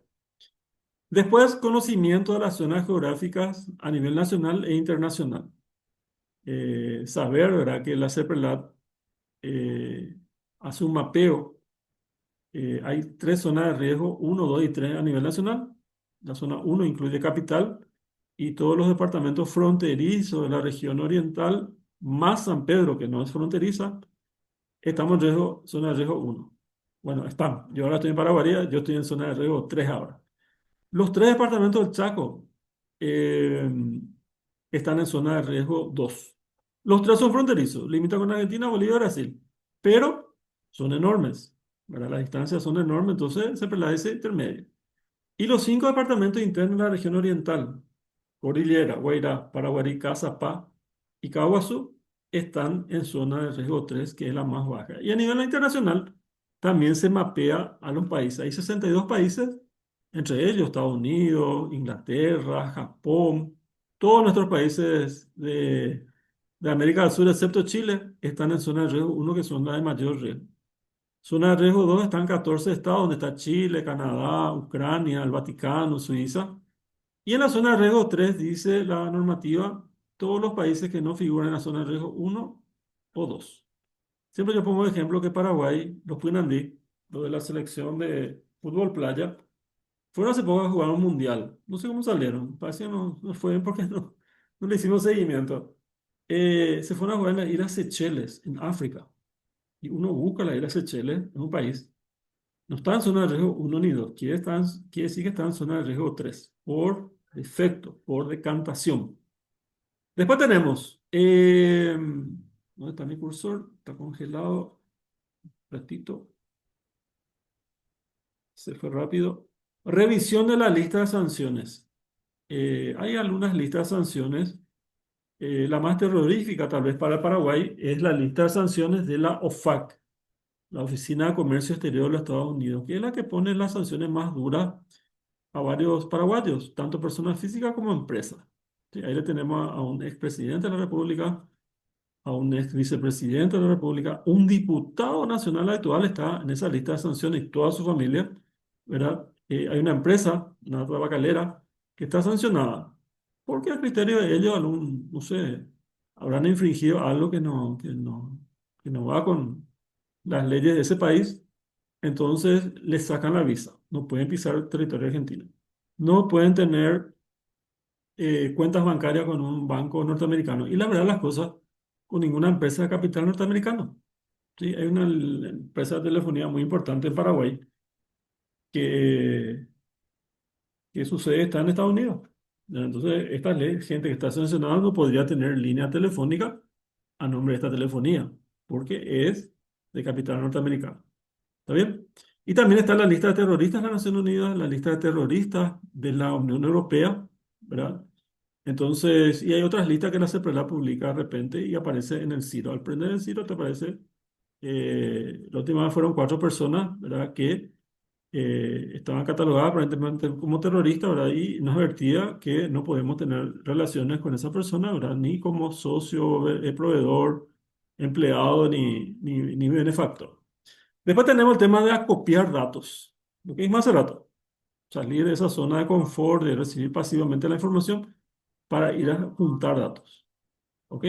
Después, conocimiento de las zonas geográficas a nivel nacional e internacional. Saber, ¿verdad?, que la CEPRELAT eh, hace un mapeo. Hay tres zonas de riesgo, uno, 2 y 3 a nivel nacional. La zona uno incluye capital y todos los departamentos fronterizos de la región oriental, más San Pedro, que no es fronteriza, estamos en riesgo, zona de riesgo uno. Bueno, están. Yo ahora estoy en Paraguaría, yo estoy en zona de riesgo 3 ahora. Los tres departamentos del Chaco eh, están en zona de riesgo 2. Los tres son fronterizos, limitan con Argentina, Bolivia y Brasil, pero son enormes, ¿verdad? Las distancias son enormes, entonces se ese intermedio. Y los cinco departamentos internos de la región oriental, Cordillera, Guairá, Paraguarí, Caazapá y Caguazú, están en zona de riesgo 3, que es la más baja. Y a nivel internacional, también se mapea a los países. Hay 62 países, entre ellos Estados Unidos, Inglaterra, Japón, todos nuestros países de América del Sur, excepto Chile, están en zona de riesgo 1, que son las de mayor riesgo. Zona de riesgo 2 están 14 estados, donde está Chile, Canadá, Ucrania, el Vaticano, Suiza. Y en la zona de riesgo 3 dice la normativa, todos los países que no figuran en la zona de riesgo uno o 2. Siempre yo pongo de ejemplo que Paraguay, los Punandí, lo de la selección de fútbol playa, fueron hace poco a jugar un mundial. No sé cómo salieron. Parece que no fue porque no le hicimos seguimiento. Se fueron a jugar en las Islas Seychelles, en África. Y uno busca las Islas Seychelles, en un país. No está en zona de riesgo uno ni 2. Quiere decir que está en zona de riesgo 3. Por defecto, por decantación. Después tenemos. ¿Dónde está mi cursor? Está congelado. Ratito. Se fue rápido. Revisión de la lista de sanciones. Hay algunas listas de sanciones. La más terrorífica, tal vez para Paraguay, es la lista de sanciones de la OFAC, la Oficina de Comercio Exterior de los Estados Unidos, que es la que pone las sanciones más duras a varios paraguayos, tanto personas físicas como empresas. Sí, ahí le tenemos a un expresidente de la República, a un ex vicepresidente de la República, un diputado nacional actual está en esa lista de sanciones y toda su familia, ¿verdad? Hay una empresa, una tabacalera, que está sancionada, porque a criterio de ellos, algún, no sé, habrán infringido algo que no va con las leyes de ese país, entonces les sacan la visa, no pueden pisar el territorio argentino, no pueden tener cuentas bancarias con un banco norteamericano. Y la verdad las cosas, con ninguna empresa de capital norteamericano. Sí, hay una empresa de telefonía muy importante en Paraguay que, que su sede está en Estados Unidos. Entonces, esta ley, gente que está sancionada no podría tener línea telefónica a nombre de esta telefonía, porque es de capital norteamericano. ¿Está bien? Y también está la lista de terroristas de las Naciones Unidas, la lista de terroristas de la Unión Europea, ¿verdad? Entonces, y hay otras listas que la CEPRELA publica de repente y aparece en el CIRO. Al prender el CIRO te aparece, la última vez fueron 4 personas, ¿verdad? Que estaban catalogadas aparentemente como terroristas, ¿verdad? Y nos advertía que no podemos tener relaciones con esa persona, ¿verdad? Ni como socio, proveedor, empleado, ni benefactor. Después tenemos el tema de acopiar datos, lo que dijimos hace rato, salir de esa zona de confort, de recibir pasivamente la información para ir a juntar datos. ¿Ok?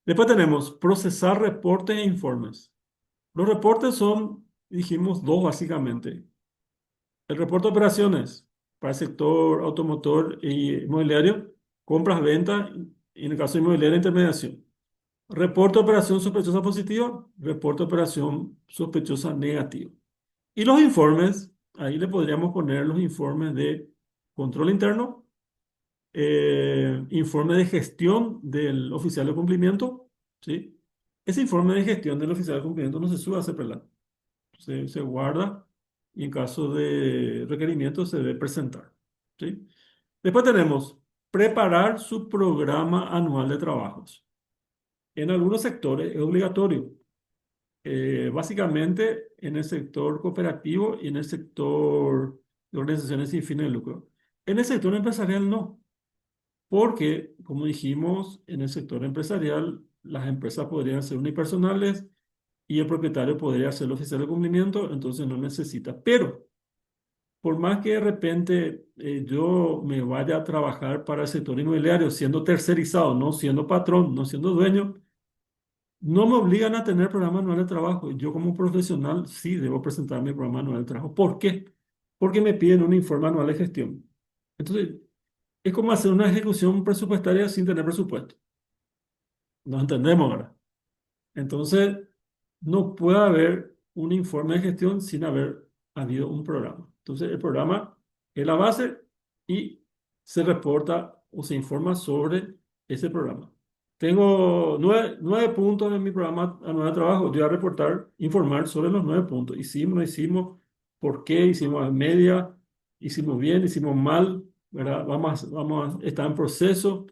Después tenemos procesar reportes e informes. Los reportes son, dijimos, dos básicamente. El reporte de operaciones para el sector automotor y inmobiliario, compras, ventas, y en el caso de inmobiliaria, intermediación. Reporte de operación sospechosa positiva, reporte de operación sospechosa negativa. Y los informes, ahí le podríamos poner los informes de control interno, informe de gestión del oficial de cumplimiento, ¿sí? Ese informe de gestión del oficial de cumplimiento no se sube a CEPRELAT, se guarda y en caso de requerimiento se debe presentar, ¿sí? Después tenemos preparar su programa anual de trabajos. En algunos sectores es obligatorio, básicamente en el sector cooperativo y en el sector de organizaciones sin fines de lucro. En el sector empresarial no. Porque, como dijimos, en el sector empresarial, las empresas podrían ser unipersonales y el propietario podría ser el oficial de cumplimiento, entonces no necesita. Pero, por más que de repente yo me vaya a trabajar para el sector inmobiliario siendo tercerizado, no siendo patrón, no siendo dueño, no me obligan a tener programa anual de trabajo. Yo como profesional sí debo presentar mi programa anual de trabajo. ¿Por qué? Porque me piden un informe anual de gestión. Entonces, es como hacer una ejecución presupuestaria sin tener presupuesto. Nos entendemos ahora. Entonces, no puede haber un informe de gestión sin haber habido un programa. Entonces, el programa es la base y se reporta o se informa sobre ese programa. Tengo 9 puntos en mi programa anual de trabajo. Yo voy a reportar, informar sobre los 9 puntos. Hicimos, no hicimos, por qué, hicimos a media, hicimos bien, hicimos mal, ¿verdad? Está en proceso.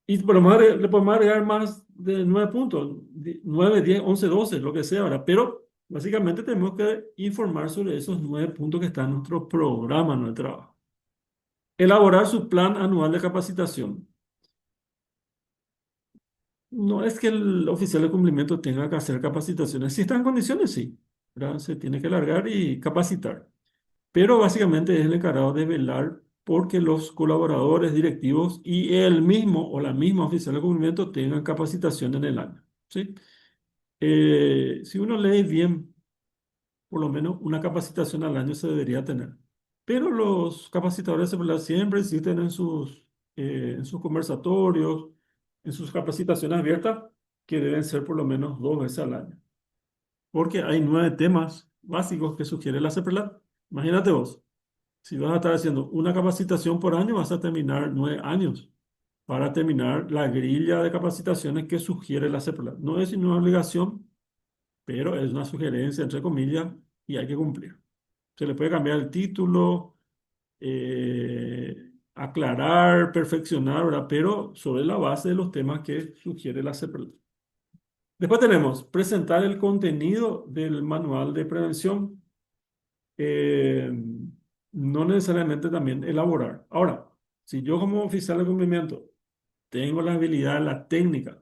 Y le podemos agregar más de 9 puntos, 9, 10, 11, 12, lo que sea, ¿verdad? Pero básicamente tenemos que informar sobre esos 9 puntos que están en nuestro programa, no de trabajo. Elaborar su plan anual de capacitación. No es que el oficial de cumplimiento tenga que hacer capacitaciones. Si está en condiciones, sí, ¿verdad? Se tiene que largar y capacitar. Pero básicamente es el encargado de velar porque los colaboradores directivos y el mismo o la misma oficial de cumplimiento tengan capacitación en el año. ¿Sí? Si uno lee bien, por lo menos una capacitación al año se debería tener. Pero los capacitadores de seguridad siempre insisten en sus conversatorios, en sus capacitaciones abiertas, que deben ser por lo menos 2 veces al año. Porque hay 9 temas básicos que sugiere la CEPRLAT. Imagínate vos, si vas a estar haciendo una capacitación por año, vas a terminar 9 años para terminar la grilla de capacitaciones que sugiere la CEPRLAT. No es una obligación, pero es una sugerencia, entre comillas, y hay que cumplir. Se le puede cambiar el título, aclarar, perfeccionar, ¿verdad? Pero sobre la base de los temas que sugiere la CEPRLAT. Después tenemos presentar el contenido del manual de prevención. eh, no necesariamente también elaborar. Ahora, si yo como oficial de cumplimiento tengo la habilidad, la técnica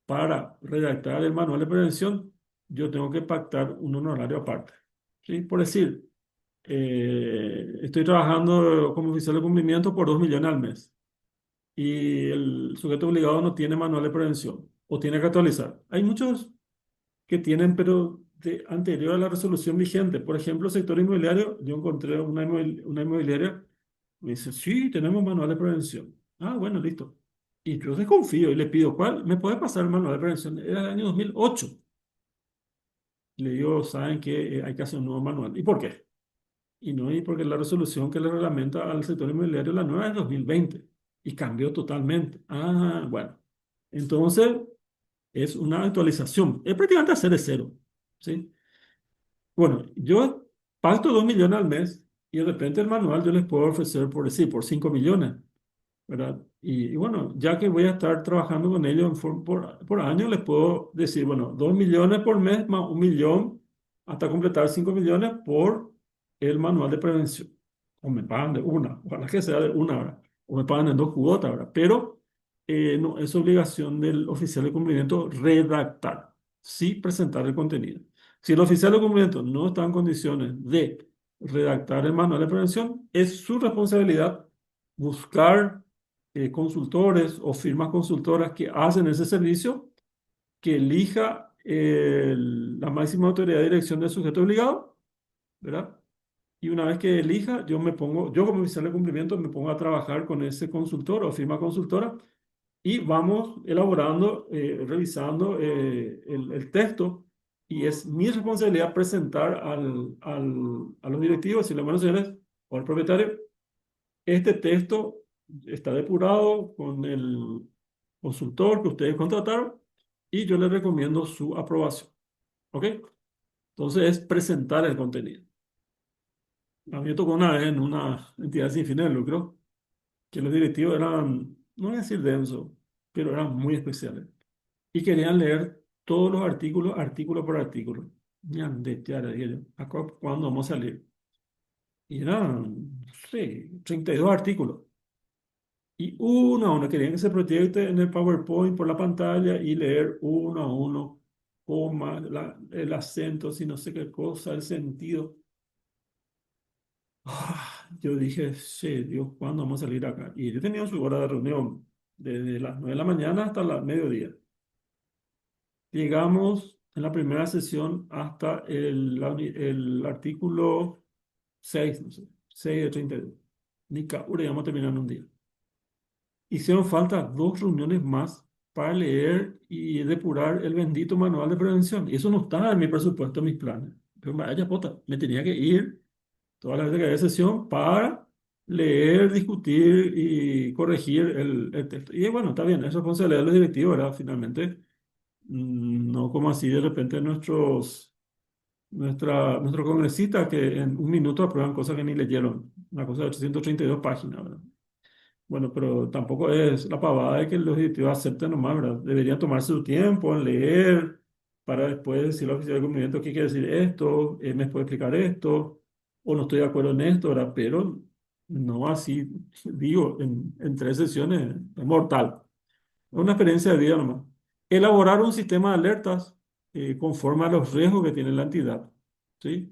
para redactar el manual de prevención, yo tengo que pactar un honorario aparte. ¿Sí? Por decir, estoy trabajando como oficial de cumplimiento por 2 millones al mes y el sujeto obligado no tiene manual de prevención o tiene que actualizar. Hay muchos que tienen, pero anterior a la resolución vigente. Por ejemplo, sector inmobiliario, yo encontré una inmobiliaria, me dice, sí, tenemos manual de prevención. Ah, bueno, listo. Y yo desconfío y le pido, ¿cuál? ¿Me puede pasar el manual de prevención? Era el año 2008. Le digo, ¿saben qué? Hay que hacer un nuevo manual. ¿Y por qué? Y no, y porque la resolución que le reglamenta al sector inmobiliario, la nueva es 2020 y cambió totalmente. Ah, bueno. Entonces, es una actualización. Es prácticamente hacer de cero. ¿Sí? Bueno, yo pacto 2 millones al mes y de repente el manual yo les puedo ofrecer por decir, por 5 millones, ¿verdad? Y bueno, ya que voy a estar trabajando con ellos por año, les puedo decir, bueno, 2 millones por mes más 1 millón hasta completar 5 millones por el manual de prevención. O me pagan de una, ojalá que sea de una hora, o me pagan en 2 cuotas, ¿verdad? Pero no es obligación del oficial de cumplimiento redactar, sí presentar el contenido. Si el oficial de cumplimiento no está en condiciones de redactar el manual de prevención, es su responsabilidad buscar consultores o firmas consultoras que hacen ese servicio, que elija la máxima autoridad de dirección del sujeto obligado, ¿verdad? Y una vez que elija, yo como oficial de cumplimiento me pongo a trabajar con ese consultor o firma consultora y vamos elaborando, revisando el texto. Y es mi responsabilidad presentar a los directivos y los buenos señores o al propietario, este texto está depurado con el consultor que ustedes contrataron y yo les recomiendo su aprobación. ¿Ok? Entonces es presentar el contenido. A mí me tocó una vez en una entidad sin fines de lucro que los directivos eran, no voy a decir densos, pero eran muy especiales y querían leer todos los artículos, artículo por artículo. Ñande, ya le dije yo, ¿acá cuándo vamos a salir? Y eran, no sé, 32 artículos. Y uno a uno, querían que se proyecte en el PowerPoint por la pantalla y leer uno a uno, coma, el acento, si no sé qué cosa, el sentido. Yo dije, sí, Dios, ¿cuándo vamos a salir acá? Y yo tenía su hora de reunión, desde las 9 de la mañana hasta la mediodía. Llegamos en la primera sesión hasta el artículo 6 no sé, 6 de 32. Ni cabura, íbamos a terminar en un día. Hicieron falta 2 reuniones más para leer y depurar el bendito manual de prevención. Y eso no estaba en mi presupuesto, en mis planes. Pero vaya pota, me tenía que ir todas las veces que había sesión para leer, discutir y corregir el texto. Y bueno, está bien, es responsabilidad de los directivos, ¿verdad? Finalmente, no como así de repente nuestros congresistas que en un minuto aprueban cosas que ni leyeron. Una cosa de 832 páginas, ¿verdad? Bueno, pero tampoco es la pavada de que los directivos acepten nomás, ¿verdad? Deberían tomarse su tiempo en leer para después decirle al oficial de cumplimiento qué quiere decir esto, me puede explicar esto, o no estoy de acuerdo en esto, ¿verdad? Pero no así, digo, en 3 sesiones, es mortal. Es una experiencia de vida nomás. Elaborar un sistema de alertas conforme a los riesgos que tiene la entidad, ¿sí?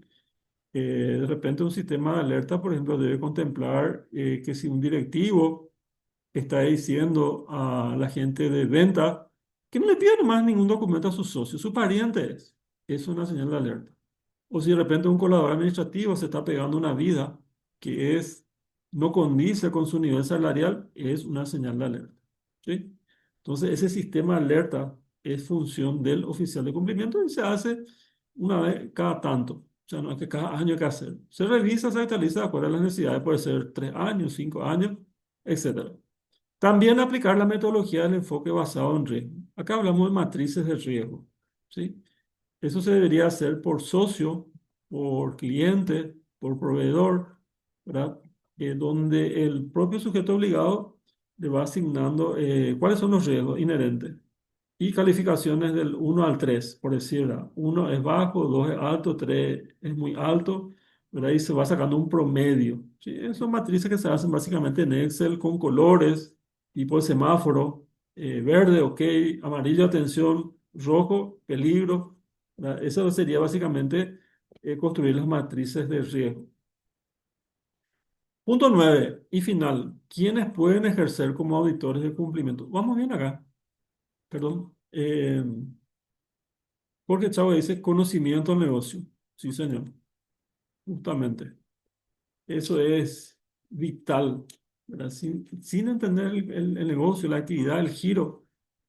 De repente un sistema de alerta, por ejemplo, debe contemplar que si un directivo está diciendo a la gente de venta que no le pida más ningún documento a su socio, su pariente es una señal de alerta. O si de repente un colaborador administrativo se está pegando una vida que no condice con su nivel salarial, es una señal de alerta. ¿Sí? Entonces, ese sistema de alerta es función del oficial de cumplimiento y se hace una vez cada tanto. O sea, no es que cada año hay que hacer. Se revisa, se actualiza de acuerdo a las necesidades, puede ser 3 años, 5 años, etcétera. También aplicar la metodología del enfoque basado en riesgo. Acá hablamos de matrices de riesgo. ¿Sí? Eso se debería hacer por socio, por cliente, por proveedor, ¿verdad? Donde el propio sujeto obligado le va asignando cuáles son los riesgos inherentes y calificaciones del 1 al 3 por decir, ¿verdad? 1 es bajo, 2 es alto, 3 es muy alto, ¿verdad? Y se va sacando un promedio. ¿Sí? Son matrices que se hacen básicamente en Excel con colores, tipo de semáforo, verde, ok, amarillo, atención, rojo, peligro, ¿verdad? Eso sería básicamente construir las matrices de riesgo. Punto 9 y final. ¿Quiénes pueden ejercer como auditores de cumplimiento? Vamos bien acá, perdón. Porque Chavo dice conocimiento del negocio. Sí, señor. Justamente. Eso es vital, ¿verdad? Sin entender el negocio, la actividad, el giro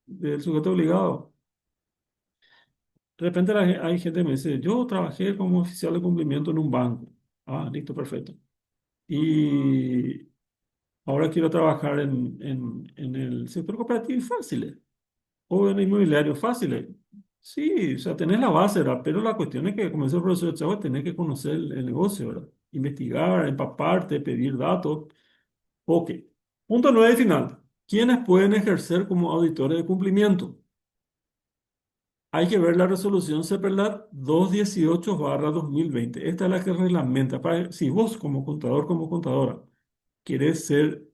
del sujeto obligado. De repente hay gente que me dice, yo trabajé como oficial de cumplimiento en un banco. Ah, listo, perfecto. Y ahora quiero trabajar en el sector cooperativo y fácil. O en inmobiliario fácil. Sí, o sea, tenés la base, ¿verdad? Pero la cuestión es que, como dice el profesor Chávez, tenés que conocer el negocio, ¿verdad? Investigar, empaparte, pedir datos. Ok. Punto 9 final. ¿Quiénes pueden ejercer como auditores de cumplimiento? Hay que ver la resolución CEPELAT 218/2020. Esta es la que reglamenta. Si vos como contadora, querés ser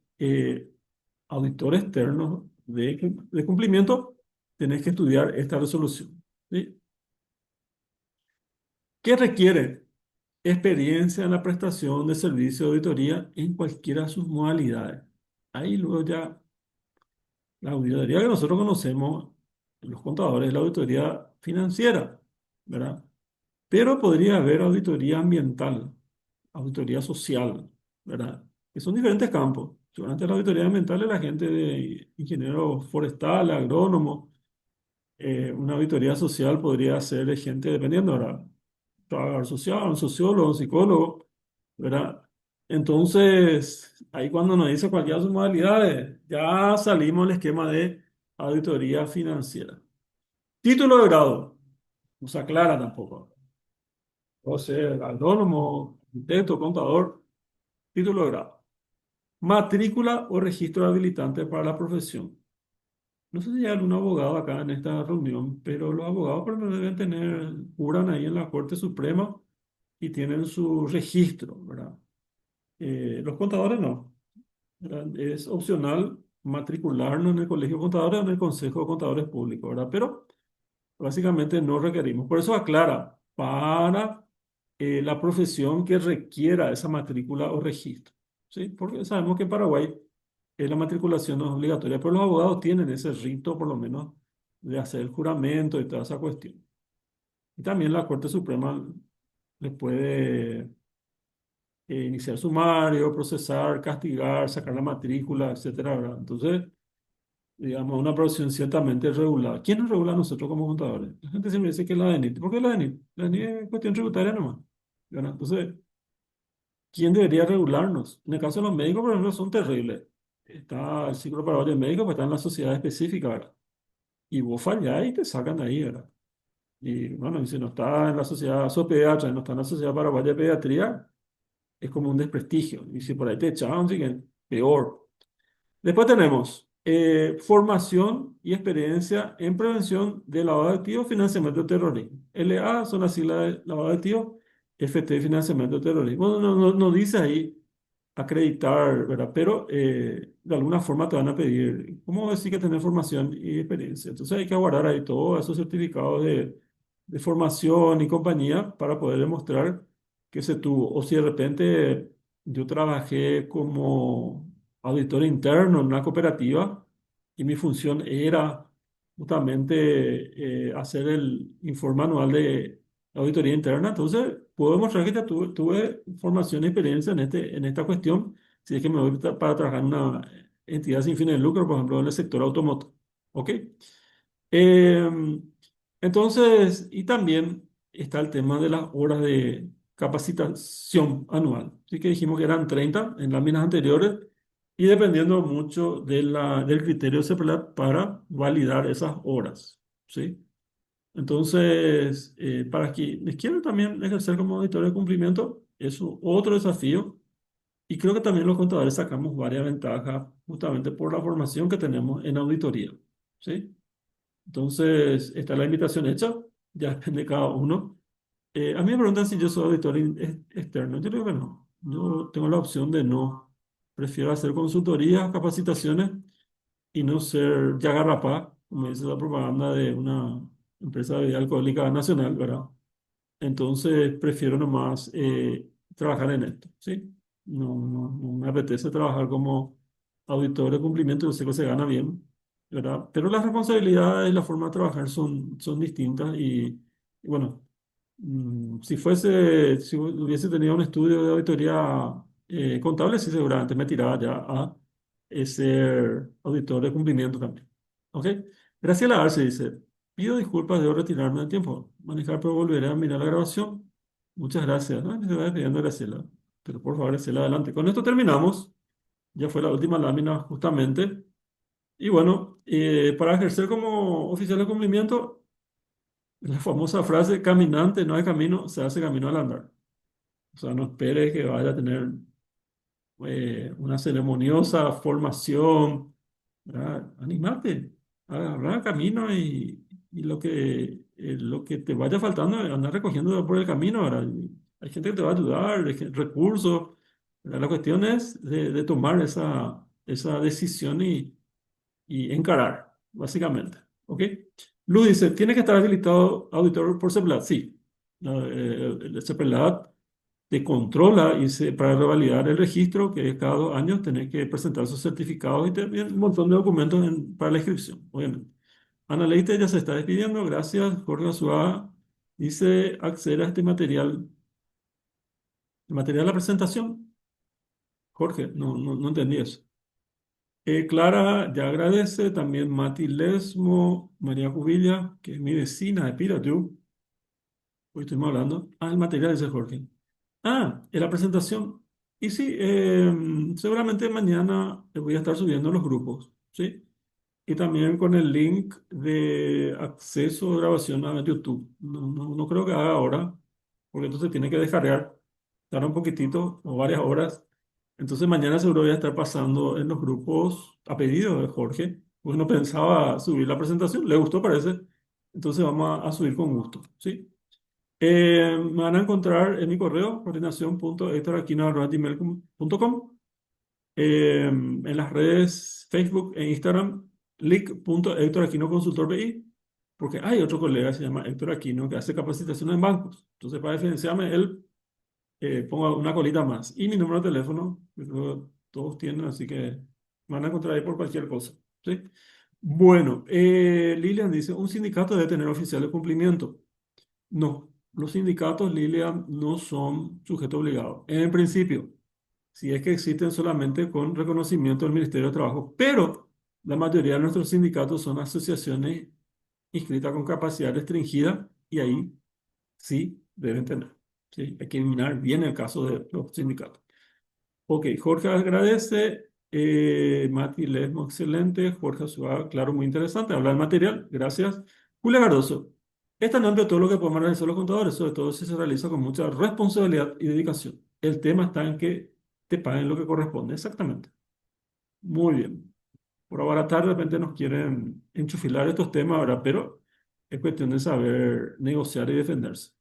auditor externo de cumplimiento, tenés que estudiar esta resolución. ¿Sí? ¿Qué requiere? Experiencia en la prestación de servicio de auditoría en cualquiera de sus modalidades. Ahí luego ya la auditoría que nosotros conocemos, los contadores, la auditoría financiera, ¿verdad? Pero podría haber auditoría ambiental, auditoría social, ¿verdad? Que son diferentes campos. Durante la auditoría ambiental es la gente de ingeniero forestal, agrónomo. Una auditoría social podría ser de gente dependiendo, ¿verdad? Trabajador social, un sociólogo, un psicólogo, ¿verdad? Entonces, ahí cuando nos dice cualquiera de sus modalidades, ya salimos del esquema de auditoría financiera. Título de grado, no se aclara tampoco. Puede ser agrónomo, arquitecto, contador, título de grado. Matrícula o registro habilitante para la profesión. No sé si hay algún abogado acá en esta reunión, pero los abogados por lo menos deben tener, juran ahí en la Corte Suprema y tienen su registro, ¿verdad? Los contadores no, ¿verdad? Es opcional matricularnos en el Colegio de Contadores o en el Consejo de Contadores Públicos, ¿verdad? Pero básicamente no requerimos. Por eso aclara, para la profesión que requiera esa matrícula o registro, ¿sí? Porque sabemos que en Paraguay la matriculación no es obligatoria, pero los abogados tienen ese rito, por lo menos, de hacer el juramento y toda esa cuestión. Y también la Corte Suprema les puede iniciar sumario, procesar, castigar, sacar la matrícula, etcétera, ¿verdad? Entonces, digamos, una profesión ciertamente regulada. ¿Quién nos regula a nosotros como contadores? La gente siempre dice que es la DENIT. ¿Por qué la DENIT? La DENIT es cuestión tributaria nomás, ¿verdad? Entonces, ¿quién debería regularnos? En el caso de los médicos, por ejemplo, son terribles. Está el ciclo paraguayo de médicos, pues está en la sociedad específica, ¿verdad? Y vos fallás y te sacan de ahí, ¿verdad? Y bueno, y si no está en la sociedad pediatra, no está en la sociedad paraguaya de pediatría, es como un desprestigio. Y si por ahí te echaban, sí que peor. Después tenemos formación y experiencia en prevención de lavado de activos, financiamiento de terrorismo. LA son las siglas de lavado de activos, FT, financiamiento de terrorismo. Bueno, no dice ahí acreditar, ¿verdad? Pero de alguna forma te van a pedir, ¿cómo decir que tener formación y experiencia? Entonces hay que guardar ahí todos esos certificados de formación y compañía para poder demostrar que se tuvo. O si de repente yo trabajé como auditor interno en una cooperativa y mi función era justamente hacer el informe anual de auditoría interna. Entonces, puedo demostrar que ya tuve formación y experiencia en esta cuestión. Si es que me voy para trabajar en una entidad sin fines de lucro, por ejemplo, en el sector automotor. ¿Ok? Em, entonces, y también está el tema de las horas de capacitación anual. Así que dijimos que eran 30 en láminas anteriores y dependiendo mucho del criterio CEPRLAT para validar esas horas. ¿Sí? Entonces, para quienes quieren también ejercer como auditor de cumplimiento, es otro desafío. Y creo que también los contadores sacamos varias ventajas justamente por la formación que tenemos en auditoría. ¿Sí? Entonces, está la invitación hecha, ya depende de cada uno. A mí me preguntan si yo soy auditor externo. Yo digo que no. Yo tengo la opción de no. Prefiero hacer consultorías, capacitaciones y no ser ya garrapá, como dice la propaganda de una empresa de bebida alcohólica nacional, ¿verdad? Entonces, prefiero nomás trabajar en esto, ¿sí? No me apetece trabajar como auditor de cumplimiento, yo sé que se gana bien, ¿verdad? Pero las responsabilidades y la forma de trabajar son distintas y bueno, si hubiese tenido un estudio de auditoría contable, sí, seguramente me tiraba ya a ser auditor de cumplimiento también. ¿Ok? Graciela Arce dice, pido disculpas, debo retirarme del tiempo. Manejar, pero volveré a mirar la grabación. Muchas gracias. ¿No? Se va despidiendo Graciela. Pero por favor, Graciela, adelante. Con esto terminamos. Ya fue la última lámina justamente. Y bueno, para ejercer como oficial de cumplimiento, la famosa frase, caminante no hay camino, se hace camino al andar. O sea, no espere que vaya a tener una ceremoniosa formación, ¿verdad? Anímate, agarra camino y lo que te vaya faltando, andar recogiendo por el camino, ¿verdad? Y hay gente que te va a ayudar, recursos, ¿verdad? La cuestión es de tomar esa decisión y encarar, básicamente. ¿Ok? Luz dice, ¿tiene que estar habilitado auditor por CEPLAT? Sí. No, el CEPLAT te controla para revalidar el registro, que es cada 2 años, tenés que presentar sus certificados y también un montón de documentos para la inscripción, obviamente. Ana Leite ya se está despidiendo, gracias. Jorge Azuaga dice, acceder a este material. ¿El material de la presentación? Jorge, no entendí eso. Clara ya agradece, también Mati Lesmo, María Cubilla, que es mi vecina de Piratú. Hoy estuvimos hablando. Ah, el material, dice Jorge. Ah, en la presentación. Y sí, seguramente mañana voy a estar subiendo los grupos, ¿sí? Y también con el link de acceso a grabación a YouTube. No creo que haga ahora, porque entonces tiene que descargar, tarda un poquitito o varias horas. Entonces mañana seguro voy a estar pasando en los grupos a pedido de Jorge, porque no pensaba subir la presentación, le gustó parece. Entonces vamos a subir con gusto, ¿sí? Me van a encontrar en mi correo, coordinación.hectoraquino@gmail.com, en las redes Facebook e Instagram, lic.hectoraquinoconsultor.bi, porque hay otro colega que se llama Héctor Aquino que hace capacitación en bancos. Entonces, para diferenciarme, él ponga una colita más. Y mi número de teléfono, que creo que todos tienen, así que me van a encontrar ahí por cualquier cosa. ¿Sí? Bueno, Lilian dice, un sindicato debe tener oficial de cumplimiento. No, los sindicatos, Lilian, no son sujeto obligado. En principio, si es que existen solamente con reconocimiento del Ministerio de Trabajo, pero la mayoría de nuestros sindicatos son asociaciones inscritas con capacidad restringida y ahí sí deben tener. ¿Sí? Hay que eliminar bien el caso de los sindicatos. Ok, Jorge agradece. Mati Lesmo, excelente. Jorge Suárez, claro, muy interesante. Habla del material, gracias. Julia Cardoso, es tan amplio todo lo que podemos realizar los contadores, sobre todo si se realiza con mucha responsabilidad y dedicación. El tema está en que te paguen lo que corresponde, exactamente. Muy bien. Por abaratar, de repente nos quieren enchufilar estos temas, ¿verdad? Pero es cuestión de saber negociar y defenderse.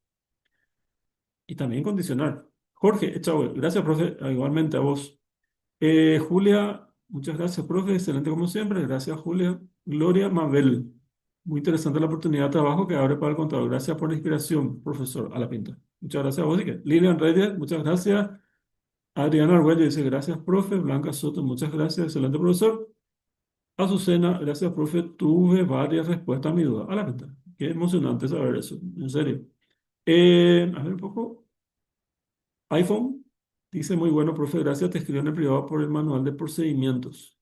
Y también condicionar. Jorge, chao, gracias, profe. Igualmente a vos. Julia, muchas gracias, profe. Excelente como siempre. Gracias, Julia. Gloria Mabel. Muy interesante la oportunidad de trabajo que abre para el contador. Gracias por la inspiración, profesor. A la pinta. Muchas gracias a vos. Lilian Reyes, muchas gracias. Adriana Arguello dice, gracias, profe. Blanca Soto, muchas gracias, excelente profesor. Azucena, gracias, profe. Tuve varias respuestas a mi duda. A la venta. Qué emocionante saber eso, en serio. A ver un poco. iPhone dice, muy bueno, profe, gracias. Te escribo en el privado por el manual de procedimientos.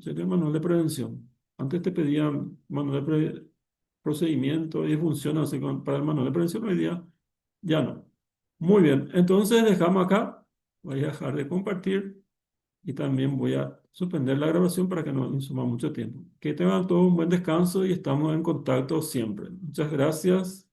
Sería el manual de prevención. Antes te pedían manual de procedimiento y funciona así para el manual de prevención. Hoy día ya no. Muy bien, entonces dejamos acá. Voy a dejar de compartir y también voy a suspender la grabación para que no insuma mucho tiempo. Que tengan todos un buen descanso y estamos en contacto siempre. Muchas gracias.